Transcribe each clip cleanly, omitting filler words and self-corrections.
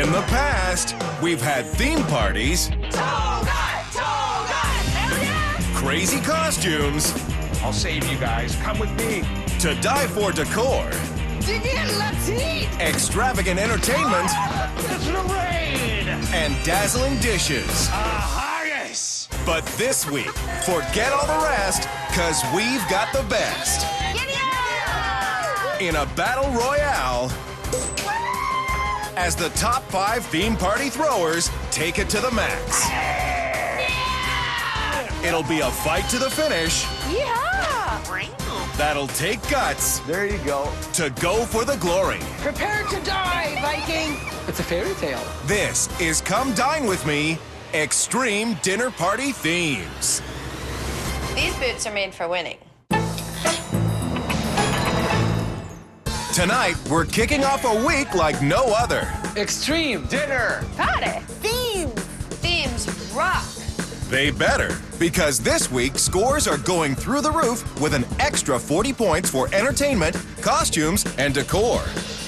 In the past, we've had theme parties, crazy costumes, I'll save you guys. Come with me. to die for decor, Let's eat! extravagant entertainment, It's the rain. and dazzling dishes. Haggis. But this week, forget all the rest, cause we've got the best. In a battle royale, as the top 5 theme party throwers take it to the max. It'll be a fight to the finish. That'll take guts There you go. to go for the glory. Prepare to die, Viking! It's a fairy tale. This is Come Dine With Me, Extreme Dinner Party Themes. These boots are made for winning. Tonight, we're kicking off a week like no other. Extreme. Dinner. Party. Themes rock. They better, because this week, scores are going through the roof with an extra 40 points for entertainment, costumes, and decor.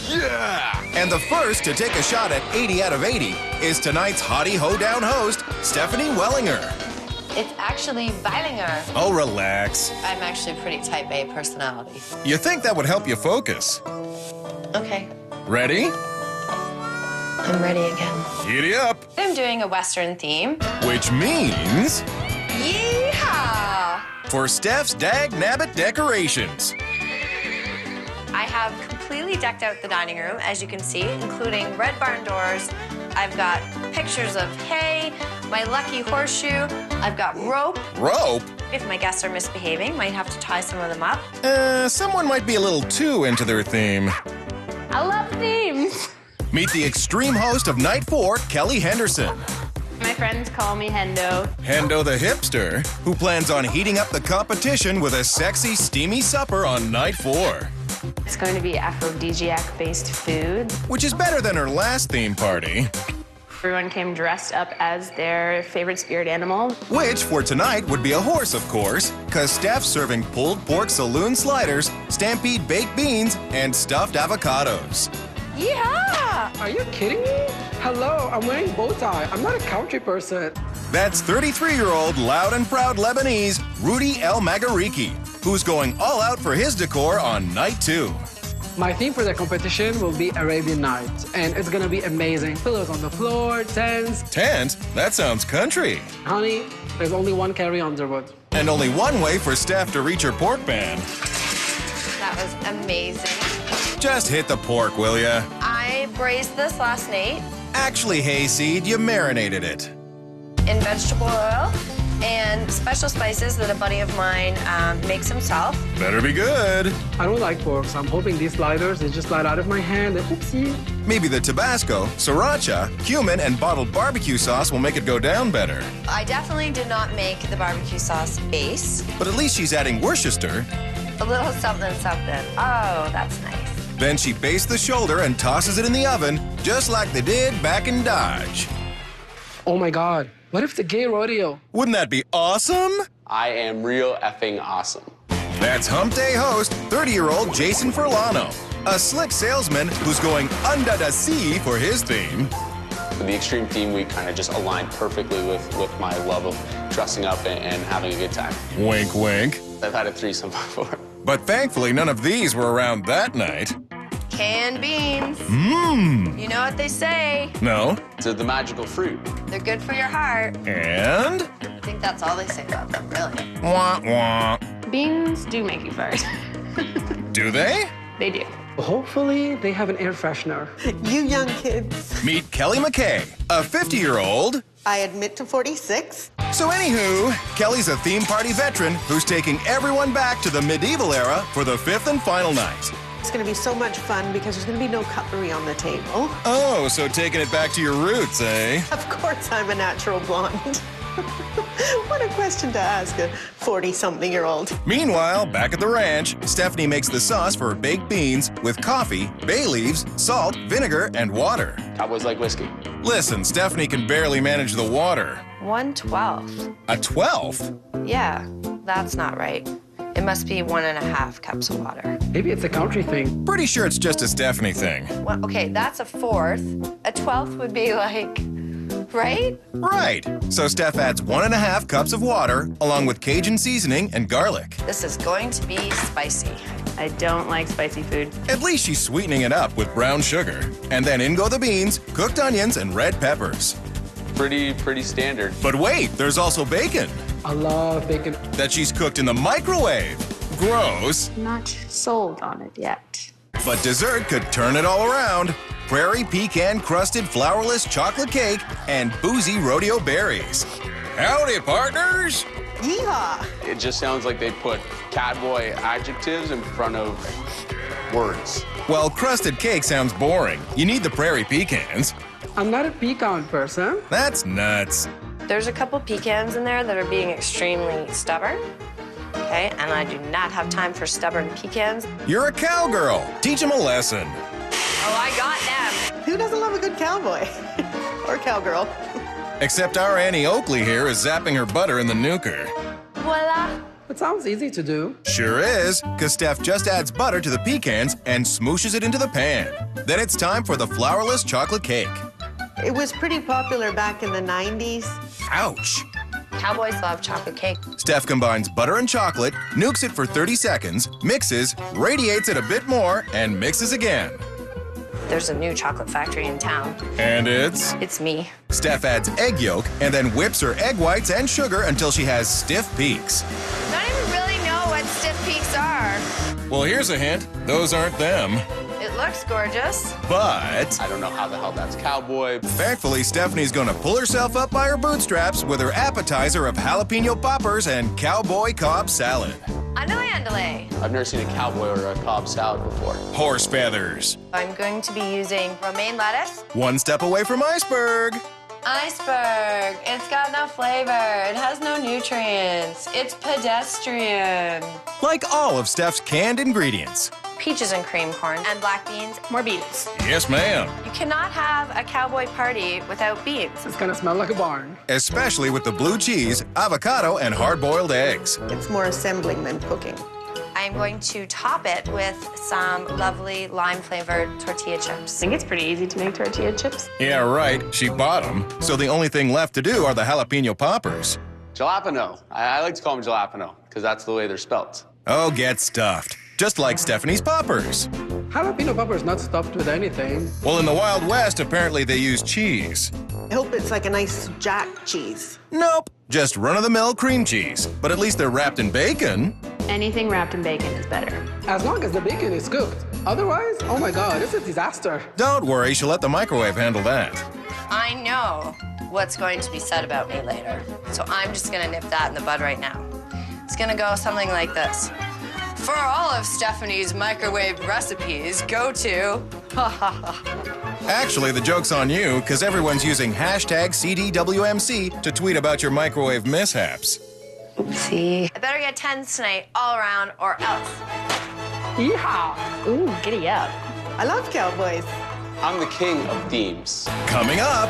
Yeah. And the first to take a shot at 80 out of 80 is tonight's Hottie Hoedown host, Stephanie Wellinger. It's actually Wellinger. Oh, relax. I'm actually a pretty type A personality. You think that would help you focus. Okay, Ready? I'm ready again. Giddy up. I'm doing a Western theme. Which means, Yeehaw! for Steph's dag-nabbit decorations. I have completely decked out the dining room, as you can see, including red barn doors. I've got pictures of hay, my lucky horseshoe. I've got rope. Rope? If my guests are misbehaving, might have to tie some of them up. Someone might be a little too into their theme. I love themes. Meet the extreme host of Night 4, Kelly Henderson. My friends call me Hendo. Hendo the hipster, who plans on heating up the competition with a sexy, steamy supper on Night 4. It's going to be aphrodisiac-based food. Which is better than her last theme party. Everyone came dressed up as their favorite spirit animal. Which, for tonight, would be a horse, of course, because Steph's serving pulled pork saloon sliders, stampede baked beans, and stuffed avocados. Yeah! Are you kidding me? Hello, I'm wearing bow tie. I'm not a country person. That's 33-year-old loud and proud Lebanese Rudy Maghariki, who's going all out for his decor on Night 2. My theme for the competition will be Arabian Nights, and it's gonna be amazing. Pillows on the floor, tents. Tent? That sounds country. Honey, there's only one Carrie Underwood. And only one way for Steph to reach her pork band. That was amazing. Just hit the pork, will ya? I braised this last night Actually, Hayseed, you marinated it. in vegetable oil and special spices that a buddy of mine makes himself. Better be good. I don't like pork, so I'm hoping these sliders, they just slide out of my hand and oopsie. Maybe the Tabasco, sriracha, cumin, and bottled barbecue sauce will make it go down better. I definitely did not make the barbecue sauce base. But at least she's adding Worcester. A little something, something. Oh, that's nice. Then she bastes the shoulder and tosses it in the oven, just like they did back in Dodge. Oh my God, what if the gay rodeo? Wouldn't that be awesome? I am real effing awesome. That's Hump Day host, 30-year-old Jason Furlano, a slick salesman who's going under the sea for his theme. The extreme theme week kind of just aligned perfectly with my love of dressing up and having a good time. Wink, wink. I've had a threesome before. But thankfully, none of these were around that night. Canned beans. Mmm. You know what they say. No? They're the magical fruit. They're good for your heart. And? I think that's all they say about them, really. Wah, wah. Beans do make you fart. Do they? They do. Hopefully, they have an air freshener. You young kids. Meet Kelly MacKay, a 50-year-old. I admit to 46. So anywho, Kelly's a theme party veteran who's taking everyone back to the medieval era for the 5th and final night. It's gonna be so much fun because there's gonna be no cutlery on the table. Oh, so taking it back to your roots, eh? Of course I'm a natural blonde. What a question to ask a 40-something-year-old. Meanwhile, back at the ranch, Stephanie makes the sauce for her baked beans with coffee, bay leaves, salt, vinegar, and water. Cowboys like whiskey. Listen, Stephanie can barely manage the water. 1/12. A 12th? Yeah, that's not right. It must be 1.5 cups of water. Maybe it's a country thing. Pretty sure it's just a Stephanie thing. Well, okay, that's a fourth. A 12th would be like, right? Right. So Steph adds 1.5 cups of water, along with Cajun seasoning and garlic. This is going to be spicy. I don't like spicy food. At least she's sweetening it up with brown sugar. And then in go the beans, cooked onions, and red peppers. Pretty standard. But wait, there's also bacon I love bacon. that she's cooked in the microwave. Gross. Not sold on it yet. But dessert could turn it all around. Prairie pecan-crusted flourless chocolate cake and boozy rodeo berries. Howdy, partners! Yeehaw! It just sounds like they put cowboy adjectives in front of words. Well, crusted cake sounds boring. You need the prairie pecans. I'm not a pecan person. That's nuts. There's a couple pecans in there that are being extremely stubborn. Okay, and I do not have time for stubborn pecans. You're a cowgirl. Teach them a lesson. Oh, I got them. Who doesn't love a good cowboy? Or cowgirl? Except our Annie Oakley here is zapping her butter in the nuker. Voila. It sounds easy to do. Sure is, because Steph just adds butter to the pecans and smooshes it into the pan. Then it's time for the flourless chocolate cake. It was pretty popular back in the 90s. Ouch. Cowboys love chocolate cake. Steph combines butter and chocolate, nukes it for 30 seconds, mixes, radiates it a bit more, and mixes again. There's a new chocolate factory in town. And it's? It's me. Steph adds egg yolk and then whips her egg whites and sugar until she has stiff peaks. I don't even really know what stiff peaks are. Well, here's a hint. Those aren't them. It looks gorgeous. But I don't know how the hell that's cowboy. thankfully, Stephanie's gonna pull herself up by her bootstraps with her appetizer of jalapeno poppers and cowboy cob salad. Andale. I've never seen a cowboy order a Cobb salad before. Horse feathers. I'm going to be using romaine lettuce. One step away from iceberg. Iceberg. It's got no flavor. It has no nutrients. It's pedestrian. Like all of Steph's canned ingredients. Peaches and cream corn and black beans. More beans. Yes, ma'am. You cannot have a cowboy party without beans. It's gonna smell like a barn. Especially with the blue cheese, avocado, and hard-boiled eggs. It's more assembling than cooking. I'm going to top it with some lovely lime-flavored tortilla I chips. think it's pretty easy to make tortilla chips. Yeah, right. She bought them. So the only thing left to do are the jalapeno poppers. Jalapeno. I like to call them jalapeno because that's the way they're spelt. Oh, get stuffed. Just like Stephanie's poppers. Jalapeno pepper is not stuffed with anything. Well, in the Wild West, apparently they use cheese. I hope it's like a nice jack cheese. Nope. Just run-of-the-mill cream cheese. But at least they're wrapped in bacon. Anything wrapped in bacon is better. As long as the bacon is cooked. Otherwise, oh my God, it's a disaster. Don't worry, she'll let the microwave handle that. I know what's going to be said about me later, so I'm just gonna nip that in the bud right now. It's gonna go something like this. For all of Stephanie's microwave recipes, go to... Actually, the joke's on you, because everyone's using hashtag CDWMC to tweet about your microwave mishaps. Oopsie. I better get 10s tonight all around or else. Yeehaw! Ooh, giddy up. I love cowboys. I'm the king of themes. Coming up,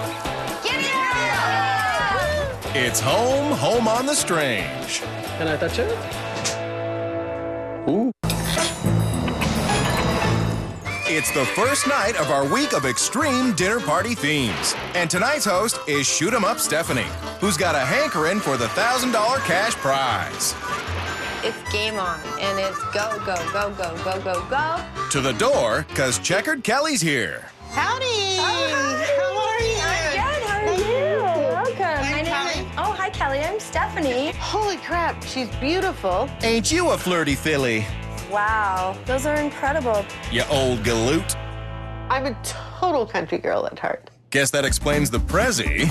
Giddy up! it's Home on the Strange. Can I touch it? Ooh. It's the first night of our week of extreme dinner party themes. And tonight's host is Shoot 'em Up Stephanie, who's got a hankering for the $1,000 cash prize. It's game on, and it's go, go, go, go, go, go, go. To the door, because Checkered Kelly's here. Howdy! How are you? Good, how are you? Welcome. My name is... Oh, hi, Kelly. I'm Stephanie. Holy crap, she's beautiful. Ain't you a flirty filly, Wow, those are incredible. you old galoot? I'm a total country girl at heart. Guess that explains the Prezi.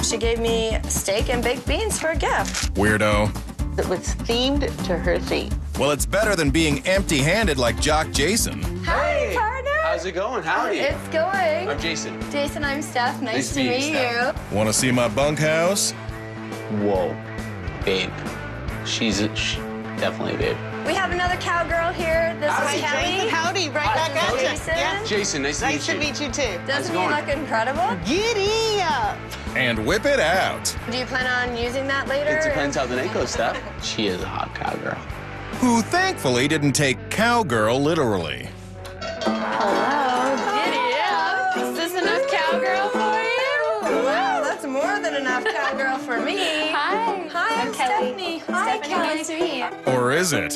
She gave me steak and baked beans for a gift. Weirdo. It was themed to her theme. Well, it's better than being empty-handed like Jock Jason. Hi, partner. How's it going? Howdy. It's going. I'm Jason. Jason, I'm Steph. Nice to meet Steph. you. Want to see my bunkhouse? Whoa. Babe. She's definitely a babe. We have another cowgirl here. This is Kelly. Howdy, right back at you. Jason. Yeah. Jason, nice to Nice to meet you. meet you too. Doesn't he going? look incredible? Giddy up. And whip it out. Do you plan on using that later? It depends how the night goes, Steph. She is a hot cowgirl. who thankfully didn't take cowgirl literally. Hello. Giddy up. Is this enough cowgirl for you? Wow, that's more than enough cowgirl for me. Hi. Hi, I'm Kelly. Stephanie. Hi, Stephanie, Kelly. nice to meet you. Or is it?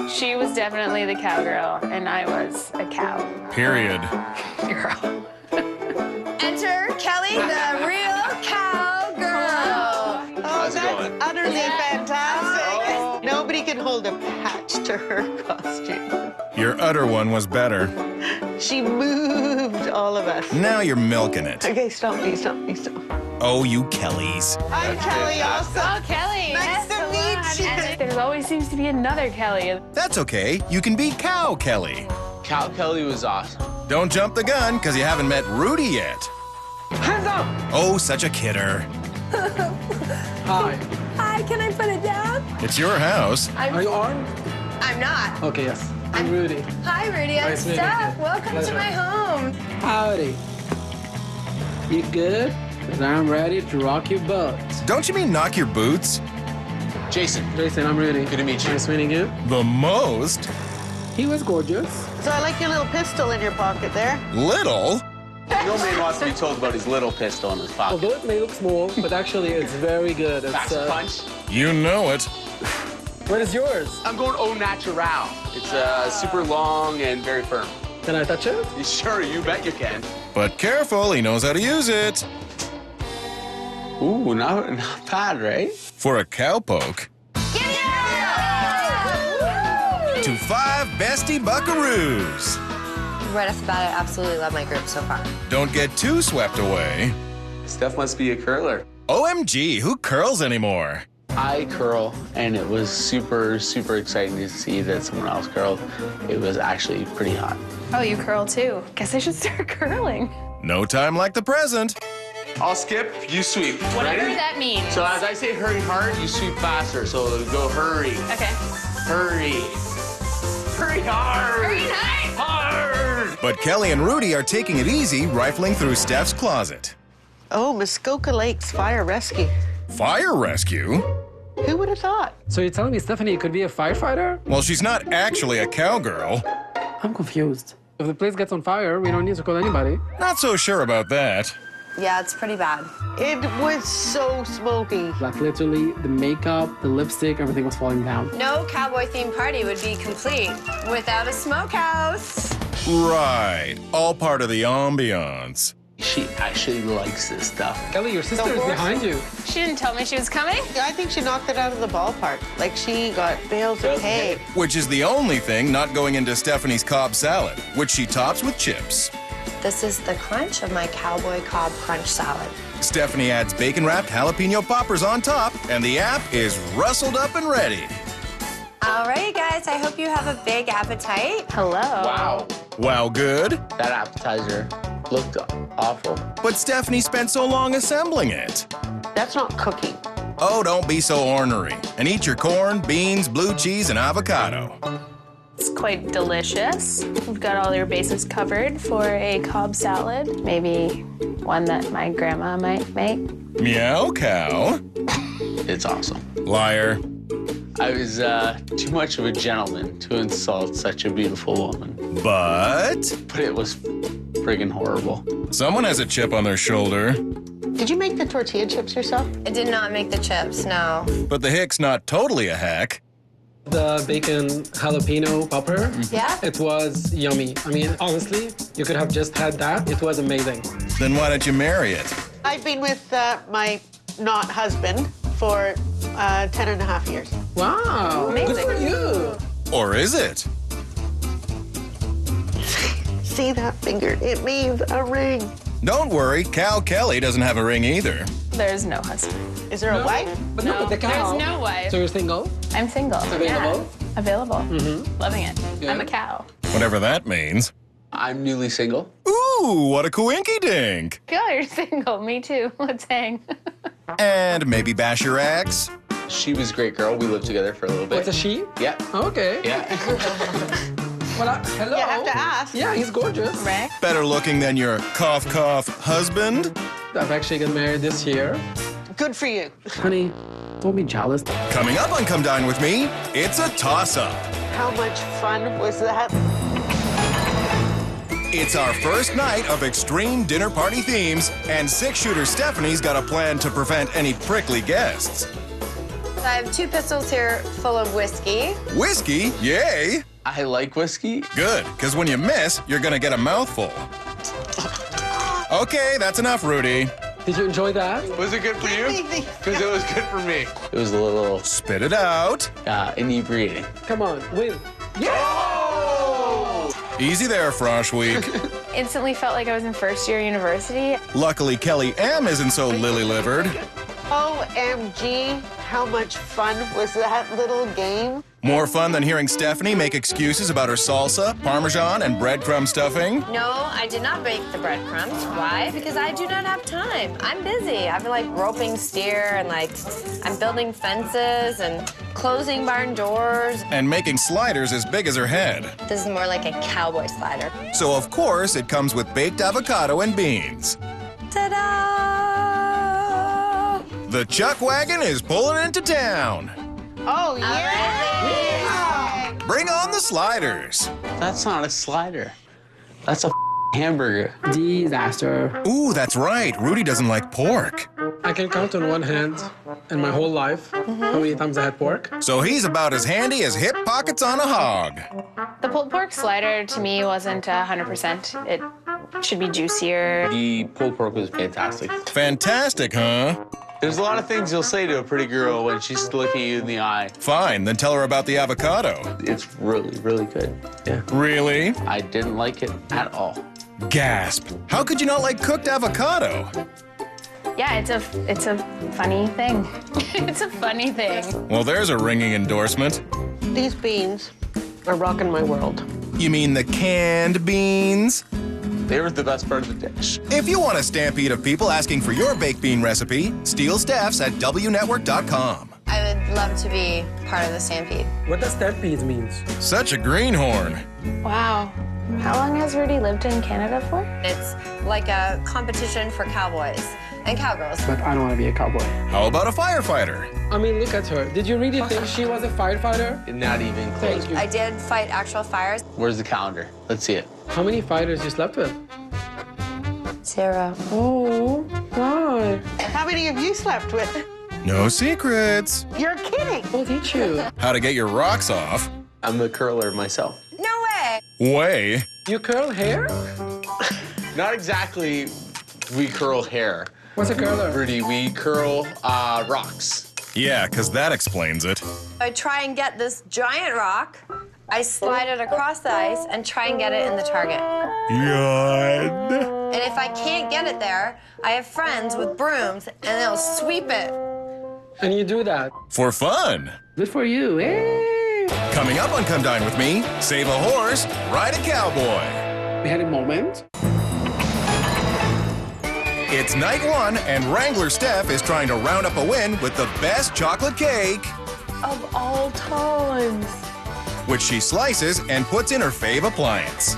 She was definitely the cowgirl, and I was a cow Period. girl. Enter Kelly, the real cowgirl. Oh, it going? that's utterly fantastic. Nobody can hold a patch to her costume. Your utter one was better. She moved all of us. Now you're milking it. Okay, stop me. Oh, you Kellys. I'm Kelly also. Oh, Kelly. Nice to meet you. And there always seems to be another Kelly. That's okay. You can be Cow Kelly. Cow Kelly was awesome. Don't jump the gun, because you haven't met Rudy yet. Hands up! Oh, such a kidder. Hi. Hi, can I put it down? It's your house. Are you armed? I'm not. Okay, yes. I'm Rudy. Hi, Rudy. I'm Nice meeting Steph. you. Welcome Pleasure. to my home. Howdy. You good? 'Cause I'm ready to rock your boat. Don't you mean knock your boots? Jason, Jason, I'm Rudy. good to meet you. Nice meeting you. The most? He was gorgeous. So I like your little pistol in your pocket there. Little? No man wants to be told about his little pistol in his pocket. Although it may look small, but actually it's very good. Packs a punch. You know it. What is yours? I'm going au natural. It's super long and very firm. Can I touch it? Sure, you bet you can. But careful, he knows how to use it. Ooh, not bad, right? For a cowpoke. To 5 bestie buckaroos. Right off the bat, I absolutely love my group so far. Don't get too swept away. Steph must be a curler. OMG, who curls anymore? I curl, and it was super, super exciting to see that someone else curled. It was actually pretty hot. Oh, you curl too. Guess I should start curling. No time like the present. I'll skip, you sweep. Whatever Ready? that means. So as I say hurry hard, you sweep faster. So go hurry, Okay. hurry. Hurry hard. Hurry hard. Hard. But Kelly and Rudy are taking it easy, rifling through Steph's closet. Oh, Muskoka Lakes Fire Rescue. Fire rescue? Who would have thought? So you're telling me Stephanie could be a firefighter? Well, she's not actually a cowgirl. I'm confused. If the place gets on fire, we don't need to call anybody. Not so sure about that. Yeah, it's pretty bad. It was so smoky. Like literally, the makeup, the lipstick, everything was falling down. No cowboy-themed party would be complete without a smokehouse. Right. All part of the ambiance. She actually likes this stuff. Kelly, your sister is horse. behind you. She didn't tell me she was coming. I think she knocked it out of the ballpark. Like she got bales of hay. Which is the only thing not going into Stephanie's Cobb salad, which she tops with chips. This is the crunch of my cowboy cob crunch salad. Stephanie adds bacon-wrapped jalapeno poppers on top, and the app is rustled up and ready. All right, guys, I hope you have a big appetite. Hello. Wow, Wow, good. that appetizer looked awful. But Stephanie spent so long assembling it. That's not cooking. Oh, don't be so ornery. And eat your corn, beans, blue cheese, and avocado. It's quite delicious. We've got all your bases covered for a Cobb salad. Maybe one that my grandma might make. Meow cow. It's awesome. Liar. I was too much of a gentleman to insult such a beautiful woman. But But it was friggin' horrible. someone has a chip on their shoulder. Did you make the tortilla chips yourself? I did not make the chips, no. But the hick's not totally a hack. The bacon jalapeno popper, Yeah? it was yummy. I mean, honestly, you could have just had that. It was amazing. Then why don't you marry it? I've been with my not husband for 10 and a half years. Wow, good Amazing. for you. Or is it? See that finger? It means a ring. Don't worry, Cow Kelly doesn't have a ring either. There's no husband. Is there a wife? But no, but the cow. There's no wife. So you're single? I'm single. Available? Yeah. Available. Loving it. Yeah. I'm a cow. Whatever that means. I'm newly single. Ooh, what a coinky dink. Girl, you're single. Me too. Let's hang. And maybe bash your ex. She was a great girl. We lived together for a little bit. What's a she? Yeah. Okay. Yeah. Well, hello. You have to ask. Yeah, he's gorgeous. Right? Better looking than your cough cough husband. I've actually got married this year. Good for you. Honey, Don't be jealous. Coming up on Come Dine With Me, it's a toss-up. How much fun was that? It's our first night of extreme dinner party themes, and six-shooter Stephanie's got a plan to prevent any prickly guests. I have 2 pistols here full of whiskey. Whiskey? Yay! I like whiskey. Good, because when you miss, you're gonna get a mouthful. Okay, that's enough, Rudy. Did you enjoy that? Was it good for you? Because it was good for me. It was a little Spit it out. inebriating. Come on, win. Easy there, Frosh Week. Instantly felt like I was in first year university. Luckily, Kelly M isn't so lily-livered. OMG, how much fun was that little game? More fun than hearing Stephanie make excuses about her salsa, parmesan, and breadcrumb stuffing. No, I did not bake the breadcrumbs. Why? Because I do not have time. I'm busy. I've been like roping steer and like I'm building fences and closing barn doors. And making sliders as big as her head. This is more like a cowboy slider. So, of course, it comes with baked avocado and beans. Ta-da! The Chuck Wagon is pulling into town. Oh, yeah! Bring on the sliders. That's not a slider. That's a hamburger. Disaster. Ooh, that's right. Rudy doesn't like pork. I can count on one hand in my whole life how many times I had pork. So he's about as handy as hip pockets on a hog. The pulled pork slider to me wasn't 100%. It should be juicier. The pulled pork was fantastic. Fantastic, huh? There's a lot of things you'll say to a pretty girl when she's looking you in the eye. Fine, then tell her about the avocado. It's really, really good. Yeah. Really? I didn't like it at all. Gasp. How could you not like cooked avocado? Yeah, it's a funny thing. It's a funny thing. Well, there's a ringing endorsement. These beans are rocking my world. You mean the canned beans? They were the best part of the dish. If you want a stampede of people asking for your baked bean recipe, steal Steph's at WNetwork.com. I would love to be part of the stampede. What does stampede mean? Such a greenhorn. Wow. How long has Rudy lived in Canada for? It's like a competition for cowboys and cowgirls. But I don't want to be a cowboy. How about a firefighter? I mean, look at her. Did you really think she was a firefighter? Not even close. Thank you. I did fight actual fires. Where's the calendar? Let's see it. How many fighters you slept with? 0. Oh, why? How many have you slept with? No secrets. You're kidding. I'll teach you. How to get your rocks off. I'm a curler myself. No way! Way. You curl hair? Not exactly we curl hair. What's a curler? Rudy, we curl rocks. Yeah, because that explains it. I try and get this giant rock, I slide it across the ice and try and get it in the target. God. And if I can't get it there, I have friends with brooms and they'll sweep it. And you do that. For fun. Good for you. Hey. Coming up on Come Dine With Me, save a horse, ride a cowboy. We had a moment. It's night 1, and Wrangler Steph is trying to round up a win with the best chocolate cake, Of all times. which she slices and puts in her fave appliance.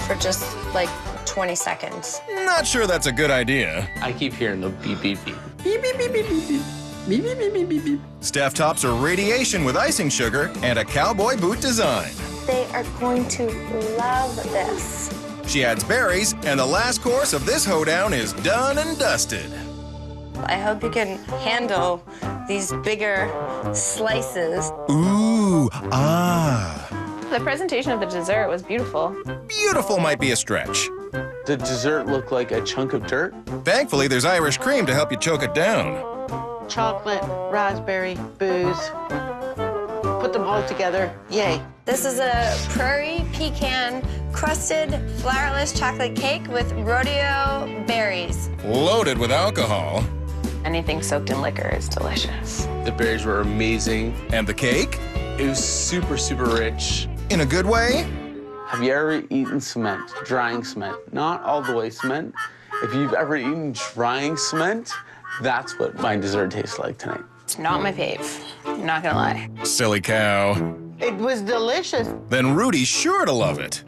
For just like 20 seconds. Not sure that's a good idea. I keep hearing the beep, beep, beep. Beep, beep, beep, beep, beep, beep. Beep, beep, beep, beep, beep, beep. Steph tops her radiation with icing sugar and a cowboy boot design. They are going to love this. She adds berries, and the last course of this hoedown is done and dusted. I hope you can handle these bigger slices. Ooh, ah. The presentation of the dessert was beautiful. Beautiful might be a stretch. The dessert looked like a chunk of dirt. Thankfully, there's Irish cream to help you choke it down. Chocolate, raspberry, booze. Put them all together. Yay. This is a prairie pecan crusted flourless chocolate cake with rodeo berries. Loaded with alcohol. Anything soaked in liquor is delicious. The berries were amazing. And the cake? It was super, super rich. In a good way? Have you ever eaten cement, drying cement? Not all the way cement. If you've ever eaten drying cement, that's what my dessert tastes like tonight. It's not my fave, not gonna lie. Silly cow. It was delicious. Then Rudy's sure to love it.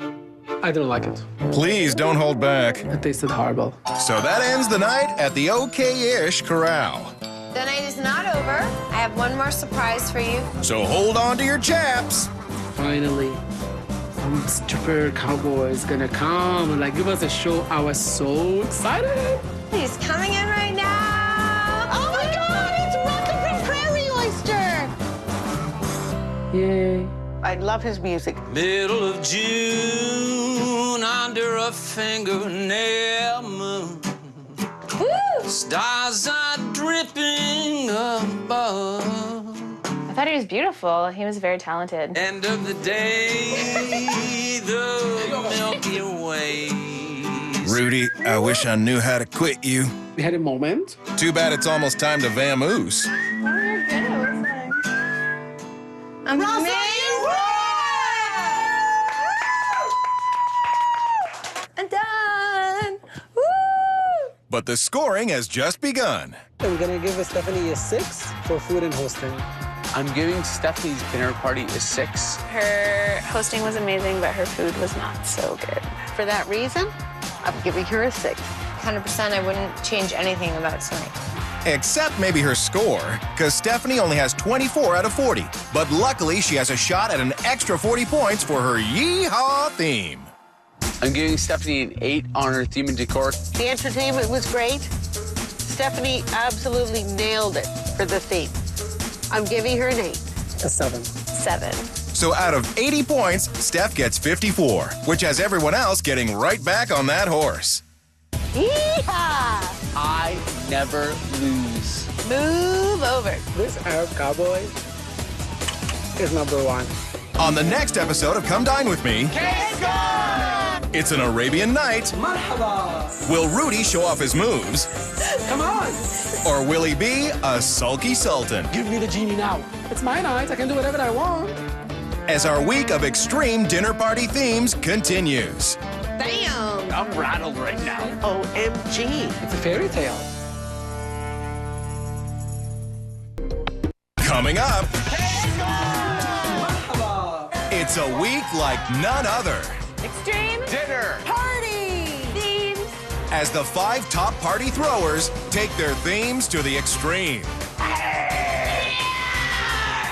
I don't like it. Please don't hold back. It tasted horrible. So that ends the night at the okay-ish corral. The night is not over. I have one more surprise for you. So hold on to your chaps. Finally, some stripper cowboy is gonna come and like give us a show. I was so excited. He's coming in right now. Oh my God, it's Rocket from Prairie Oyster. Yay. I love his music. Middle of June, under a fingernail moon. Woo! Stars are dripping above. I thought he was beautiful. He was very talented. End of the day, the Milky Way. Rudy, I wish I knew how to quit you. We had a moment. Too bad it's almost time to vamoose. I'm done. Woo! But the scoring has just begun. I'm gonna give Stephanie a 6 for food and hosting. I'm giving Stephanie's dinner party a 6. Her hosting was amazing, but her food was not so good. For that reason, I'm giving her a 6. 100%, I wouldn't change anything about tonight. Except maybe her score, because Stephanie only has 24 out of 40. But luckily, she has a shot at an extra 40 points for her Yeehaw theme. I'm giving Stephanie an 8 on her theme and decor. The entertainment was great. Stephanie absolutely nailed it for the theme. I'm giving her an 8. A 7. 7. So out of 80 points, Steph gets 54, which has everyone else getting right back on that horse. Yeehaw! I never lose. Move over. This Arab cowboy is #1. On the next episode of Come Dine With Me, it's an Arabian night. Marhaba. Will Rudy show off his moves? Come on. Or will he be a sulky sultan? Give me the genie now. It's my night. I can do whatever I want. As our week of extreme dinner party themes continues. Bam! I'm rattled right now. OMG. It's a fairy tale. Coming up, it's a week like none other. Extreme Dinner. party themes. As the 5 top party throwers take their themes to the extreme.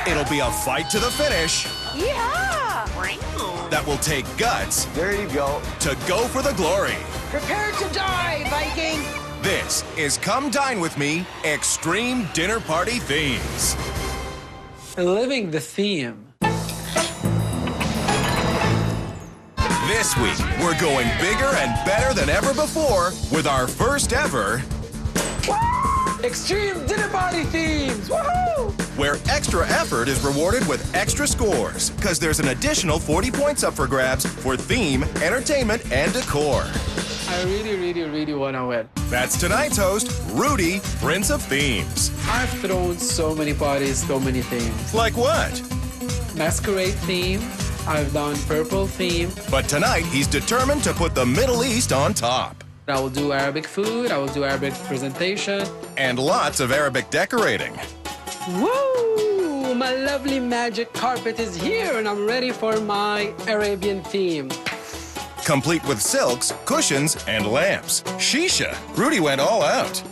It'll be a fight to the finish Yeah. that will take guts There you go. to go for the glory. Prepare to die, Viking. This is Come Dine With Me Extreme Dinner Party Themes. Living the theme. This week, we're going bigger and better than ever before with our first ever Extreme dinner party themes. Woohoo! where extra effort is rewarded with extra scores, because there's an additional 40 points up for grabs for theme, entertainment, and decor. I really want to win. That's tonight's host, Rudy, Prince of Themes. I've thrown so many parties, so many themes. Like what? Masquerade theme. I've done purple theme. But tonight, he's determined to put the Middle East on top. I will do Arabic food. I will do Arabic presentation. And lots of Arabic decorating. Woo! My lovely magic carpet is here, and I'm ready for my Arabian theme. Complete with silks, cushions, and lamps. Shisha, Rudy went all out.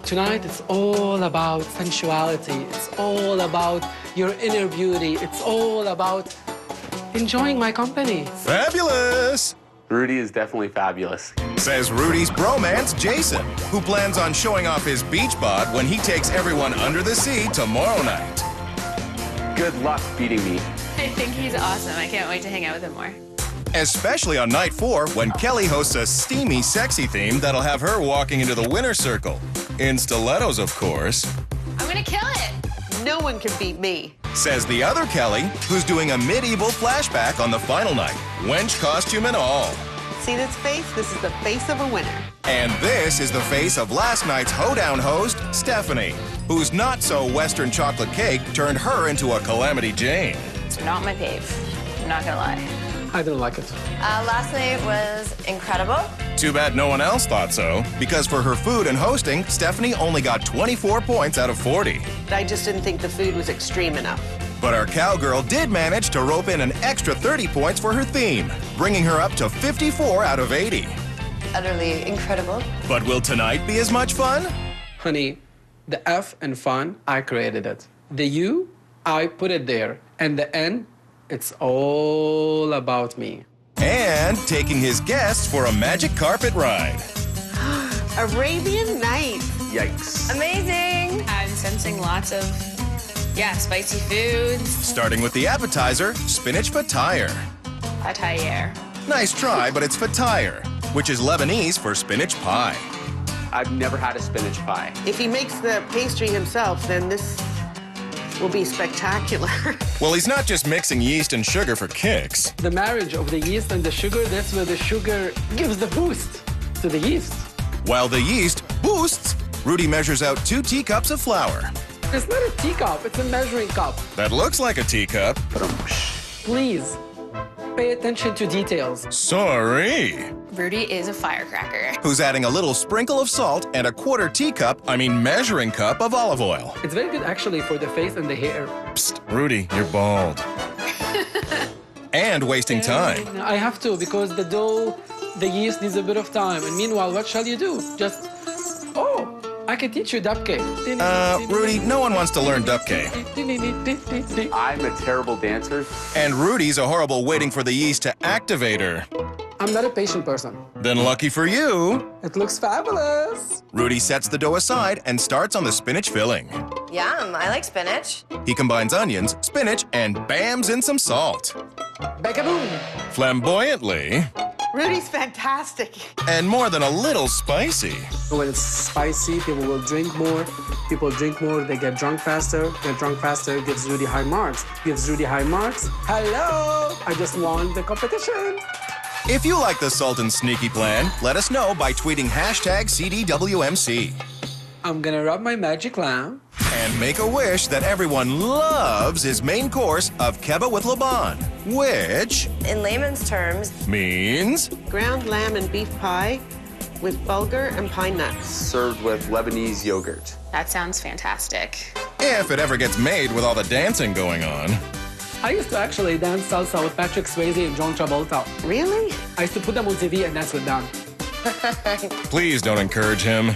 Tonight, it's all about sensuality. It's all about your inner beauty. It's all about enjoying my company. Fabulous! Rudy is definitely fabulous. Says Rudy's bromance, Jason, who plans on showing off his beach bod when he takes everyone under the sea tomorrow night. Good luck beating me. I think he's awesome. I can't wait to hang out with him more. Especially on night 4 when Kelly hosts a steamy, sexy theme that'll have her walking into the winner's circle. In stilettos, of course. I'm gonna kill it. No one can beat me. Says the other Kelly, who's doing a medieval flashback on the final night, wench costume and all. See this face? This is the face of a winner. And this is the face of last night's hoedown host, Stephanie, whose not-so-Western chocolate cake turned her into a Calamity Jane. It's not my fave. I'm not gonna lie. I don't like it. Last night was incredible. Too bad no one else thought so, because for her food and hosting, Stephanie only got 24 points out of 40. I just didn't think the food was extreme enough. But our cowgirl did manage to rope in an extra 30 points for her theme, bringing her up to 54 out of 80. Utterly incredible. But will tonight be as much fun? Honey, The F in fun, I created it. The U, I put it there. And the N, it's all about me. And taking his guests for a magic carpet ride. Arabian Nights. Yikes. Amazing. I'm sensing lots of, spicy foods. Starting with the appetizer, spinach fatire. Fatayere. Nice try, but it's fatire, which is Lebanese for spinach pie. I've never had a spinach pie. If he makes the pastry himself, then this will be spectacular. Well, he's not just mixing yeast and sugar for kicks. The marriage of the yeast and the sugar, that's where the sugar gives the boost to the yeast. While the yeast boosts, Rudy measures out 2 teacups of flour. It's not a teacup, it's a measuring cup. That looks like a teacup. Please, pay attention to details. Sorry. Rudy is a firecracker. Who's adding a little sprinkle of salt and a 1/4 measuring cup of olive oil. It's very good actually for the face and the hair. Psst, Rudy, you're bald. And wasting time. I have to because the dough, the yeast needs a bit of time. And meanwhile, what shall you do? Just, I can teach you dabke. Rudy, no one wants to learn dabke. I'm a terrible dancer. And Rudy's a horrible waiting for the yeast to activate her. I'm not a patient person. Then lucky for you, It looks fabulous. Rudy sets the dough aside and starts on the spinach filling. Yum, I like spinach. He combines onions, spinach, and bams in some salt. Bagaboom. Flamboyantly, Rudy's fantastic. and more than a little spicy. When it's spicy, people will drink more. People drink more, they get drunk faster. Get drunk faster gives Rudy high marks. Gives Rudy high marks. Hello! I just won the competition. If you like the Sultan's sneaky plan, let us know by tweeting #CDWMC. I'm gonna rub my magic lamp. And make a wish that everyone loves his main course of kebab with Laban, which In layman's terms, means Ground lamb and beef pie with bulgur and pine nuts. Served with Lebanese yogurt. That sounds fantastic. if it ever gets made with all the dancing going on. I used to actually dance salsa with Patrick Swayze and John Travolta. Really? I used to put them on TV and dance with them. Please don't encourage him.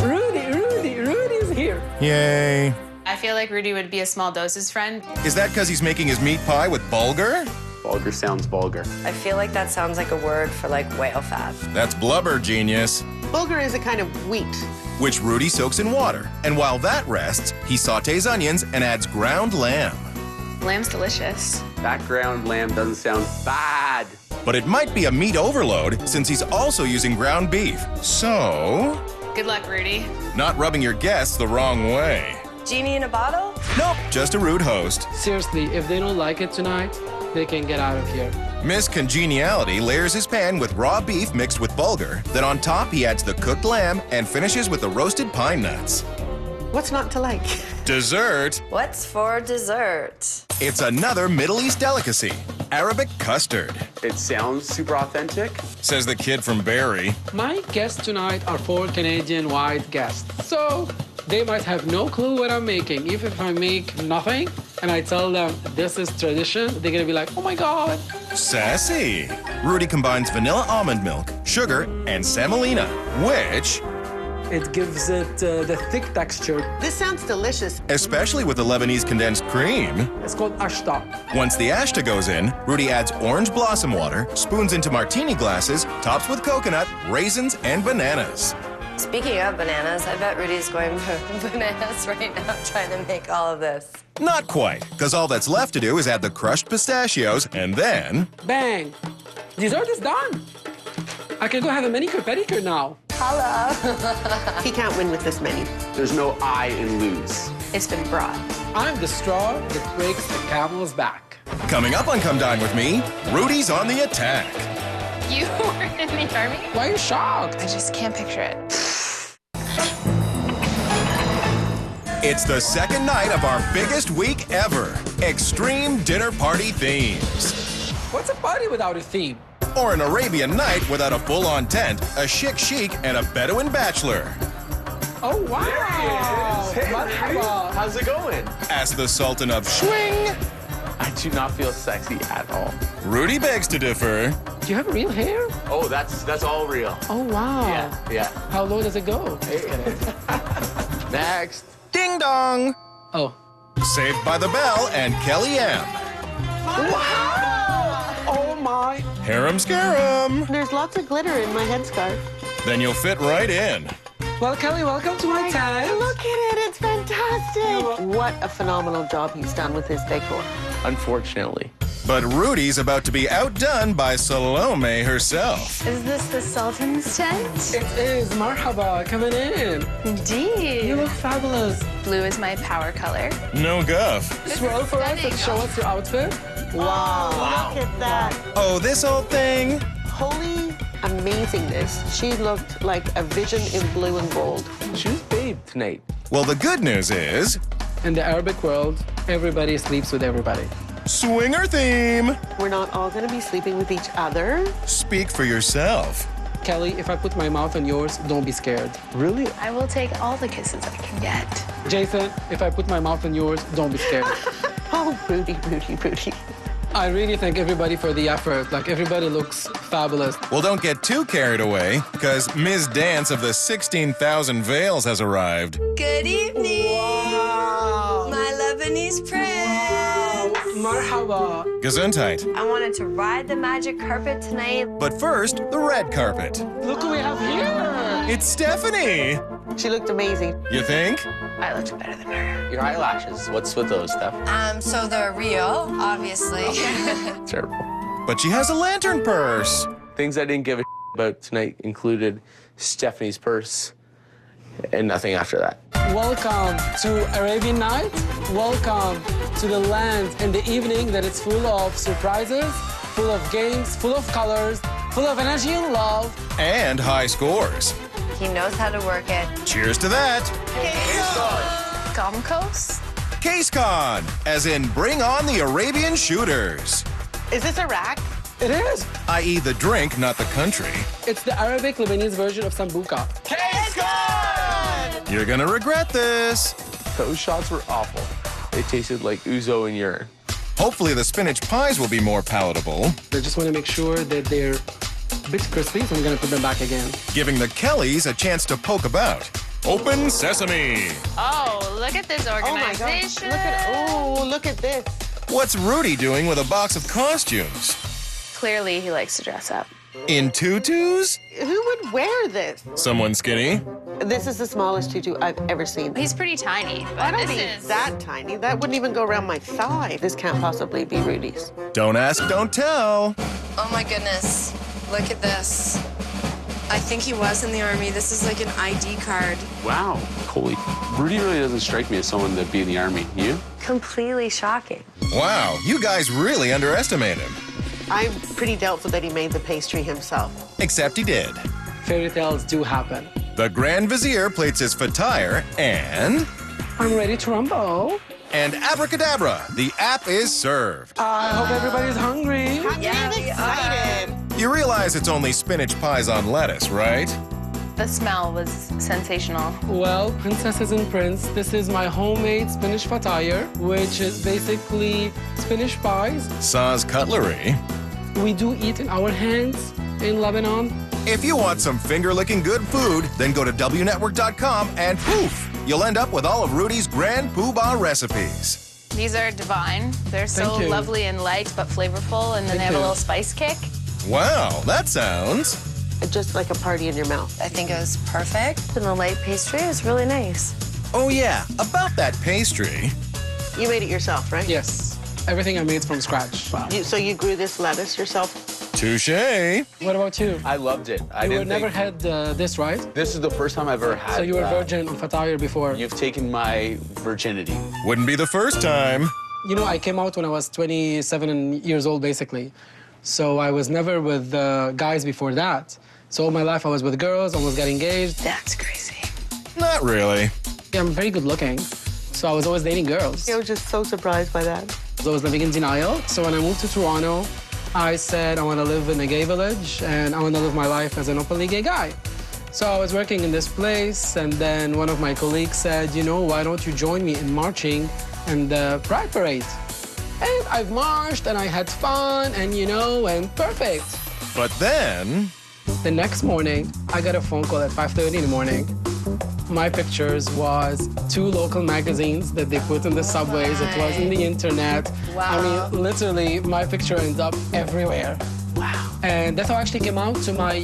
Rudy's here. Yay. I feel like Rudy would be a small dose's friend. Is that because he's making his meat pie with bulgur? Vulgar sounds vulgar. I feel like that sounds like a word for like whale fat. That's blubber, genius. Bulgur is a kind of wheat. Which Rudy soaks in water. And while that rests, he sautés onions and adds ground lamb. Lamb's delicious. That ground lamb doesn't sound bad. But it might be a meat overload since he's also using ground beef. So, Good luck, Rudy. not rubbing your guests the wrong way. Genie in a bottle? Nope, just a rude host. Seriously, if they don't like it tonight, they can get out of here. Miss Congeniality layers his pan with raw beef mixed with bulgur. Then on top, he adds the cooked lamb and finishes with the roasted pine nuts. What's not to like? Dessert. What's for dessert? It's another Middle East delicacy, Arabic custard, It sounds super authentic. says the kid from Barrie. My guests tonight are 4 Canadian white guests. So they might have no clue what I'm making. Even if I make nothing and I tell them this is tradition, they're gonna be like, oh my God. Sassy. Rudy combines vanilla almond milk, sugar, and semolina, which, It gives it the thick texture. This sounds delicious. especially with the Lebanese condensed cream. It's called ashta. Once the ashta goes in, Rudy adds orange blossom water, spoons into martini glasses, tops with coconut, raisins, and bananas. Speaking of bananas, I bet Rudy's going bananas right now trying to make all of this. Not quite, because all that's left to do is add the crushed pistachios, and then Bang. Dessert is done. I can go have a manicure pedicure now. He can't win with this many. There's no I in lose. It's been brought. I'm the straw that breaks the camel's back. coming up on Come Dine With Me, Rudy's on the attack. You were in the army? Why are you shocked? I just can't picture it. It's the second night of our biggest week ever, Extreme Dinner Party Themes. What's a party without a theme? Or an Arabian night without a full-on tent, a chic, and a Bedouin bachelor. Oh, wow. Hey, Marhaba. how's it going? Ask the Sultan of Swing. I do not feel sexy at all. Rudy begs to differ. Do you have real hair? Oh, that's all real. Oh, wow. Yeah. How low does it go? Just kidding. Next. Ding dong. Oh. Saved by the Bell and Kelly M. Oh, my. Harem scarum. There's lots of glitter in my headscarf. Then you'll fit right in. Well, Kelly, welcome to my tent. Look at it, it's fantastic. What a phenomenal job he's done with his decor. Unfortunately. But Rudy's about to be outdone by Salome herself. Is this the Sultan's tent? It is. Marhaba. Coming in. Indeed. You look fabulous. Blue is my power color. No guff. Swirl for us and show us your outfit. Wow. Look at that. Oh, this old thing? Holy amazingness. She looked like a vision in blue and gold. Choose babe tonight. Well, the good news is In the Arabic world, everybody sleeps with everybody. swinger theme. We're not all going to be sleeping with each other. Speak for yourself. Kelly, if I put my mouth on yours, don't be scared. Really? I will take all the kisses I can get. Jason, if I put my mouth on yours, don't be scared. Oh, Rudy, Rudy, Rudy. I really thank everybody for the effort. Like, everybody looks fabulous. Well, don't get too carried away, because Ms. Dance of the 16,000 Veils has arrived. Good evening, my Lebanese prince. Marhaba. Gesundheit. I wanted to ride the magic carpet tonight. But first, the red carpet. Look who we have here. It's Stephanie. She looked amazing. You think? I looked better than her. Your eyelashes. What's with those, Steph? So they're real, obviously. Terrible. But she has a lantern purse. Things I didn't give a about tonight included Stephanie's purse and nothing after that. Welcome to Arabian Night. Welcome to the land in the evening that is full of surprises, full of games, full of colors, full of energy and love. And high scores. He knows how to work it. Cheers to that. Gomkos? CaseCon, as in bring on the Arabian shooters. Is this Iraq? It is. I.e. the drink, not the country. It's the Arabic Lebanese version of Sambuca. You're gonna regret this. Those shots were awful. They tasted like ouzo and urine. Hopefully the spinach pies will be more palatable, I just want to make sure that they're a bit crispy, so I'm going to put them back again. giving the Kellys a chance to poke about. Open sesame. Oh, look at this Oh my gosh. organization. Look at this. What's Rudy doing with a box of costumes? Clearly, he likes to dress up. In tutus? Who would wear this? Someone skinny? This is the smallest tutu I've ever seen. He's pretty tiny, but I don't this think is that tiny. That wouldn't even go around my thigh. This can't possibly be Rudy's. Don't ask, don't tell. Oh my goodness. Look at this. I think he was in the army. This is like an ID card. Wow. Holy. Rudy really doesn't strike me as someone that'd be in the army. You? Completely shocking. Wow, you guys really underestimate him. I'm pretty doubtful that he made the pastry himself. Except he did. Fairy tales do happen. The Grand Vizier plates his fatire and I'm ready to rumble. abracadabra, the app is served. I hope everybody's hungry. Yeah, we excited. You realize it's only spinach pies on lettuce, right? The smell was sensational. Well, princesses and prince, this is my homemade spinach fatire, which is basically spinach pies. Saz cutlery. We do eat in our hands in Lebanon. If you want some finger-licking good food, then go to WNetwork.com and poof, you'll end up with all of Rudy's Grand Poobah recipes. These are divine. They're so Thank you. lovely and light, but flavorful, and then they have a you. little spice kick. Wow, that sounds... Just like a party in your mouth. I think it was perfect. And the light pastry is really nice. Oh yeah, about that pastry. You made it yourself, right? Yes, everything I made from scratch. Wow. So you grew this lettuce yourself? Touché. What about you? I loved it. I You didn't never think... had this, right? This is the first time I've ever had So you were that. virgin on fatire before. You've taken my virginity. Wouldn't be the first time. You know, I came out when I was 27 years old, basically. So I was never with guys before that. So all my life I was with girls, almost got engaged. That's crazy. Not really. Yeah, I'm very good looking. So I was always dating girls. I was just so surprised by that. I was living in denial. So when I moved to Toronto, I said I want to live in a gay village and I want to live my life as an openly gay guy. So I was working in this place, and then one of my colleagues said, you know, why don't you join me in marching in the Pride Parade? And I've marched and I had fun and, and perfect. But then, The next morning, I got a phone call at 5:30 in the morning. My pictures was 2 local magazines that they put in the subways. It was in the internet. Wow. I mean, literally, my picture ends up everywhere. Wow. And that's how I actually came out to my,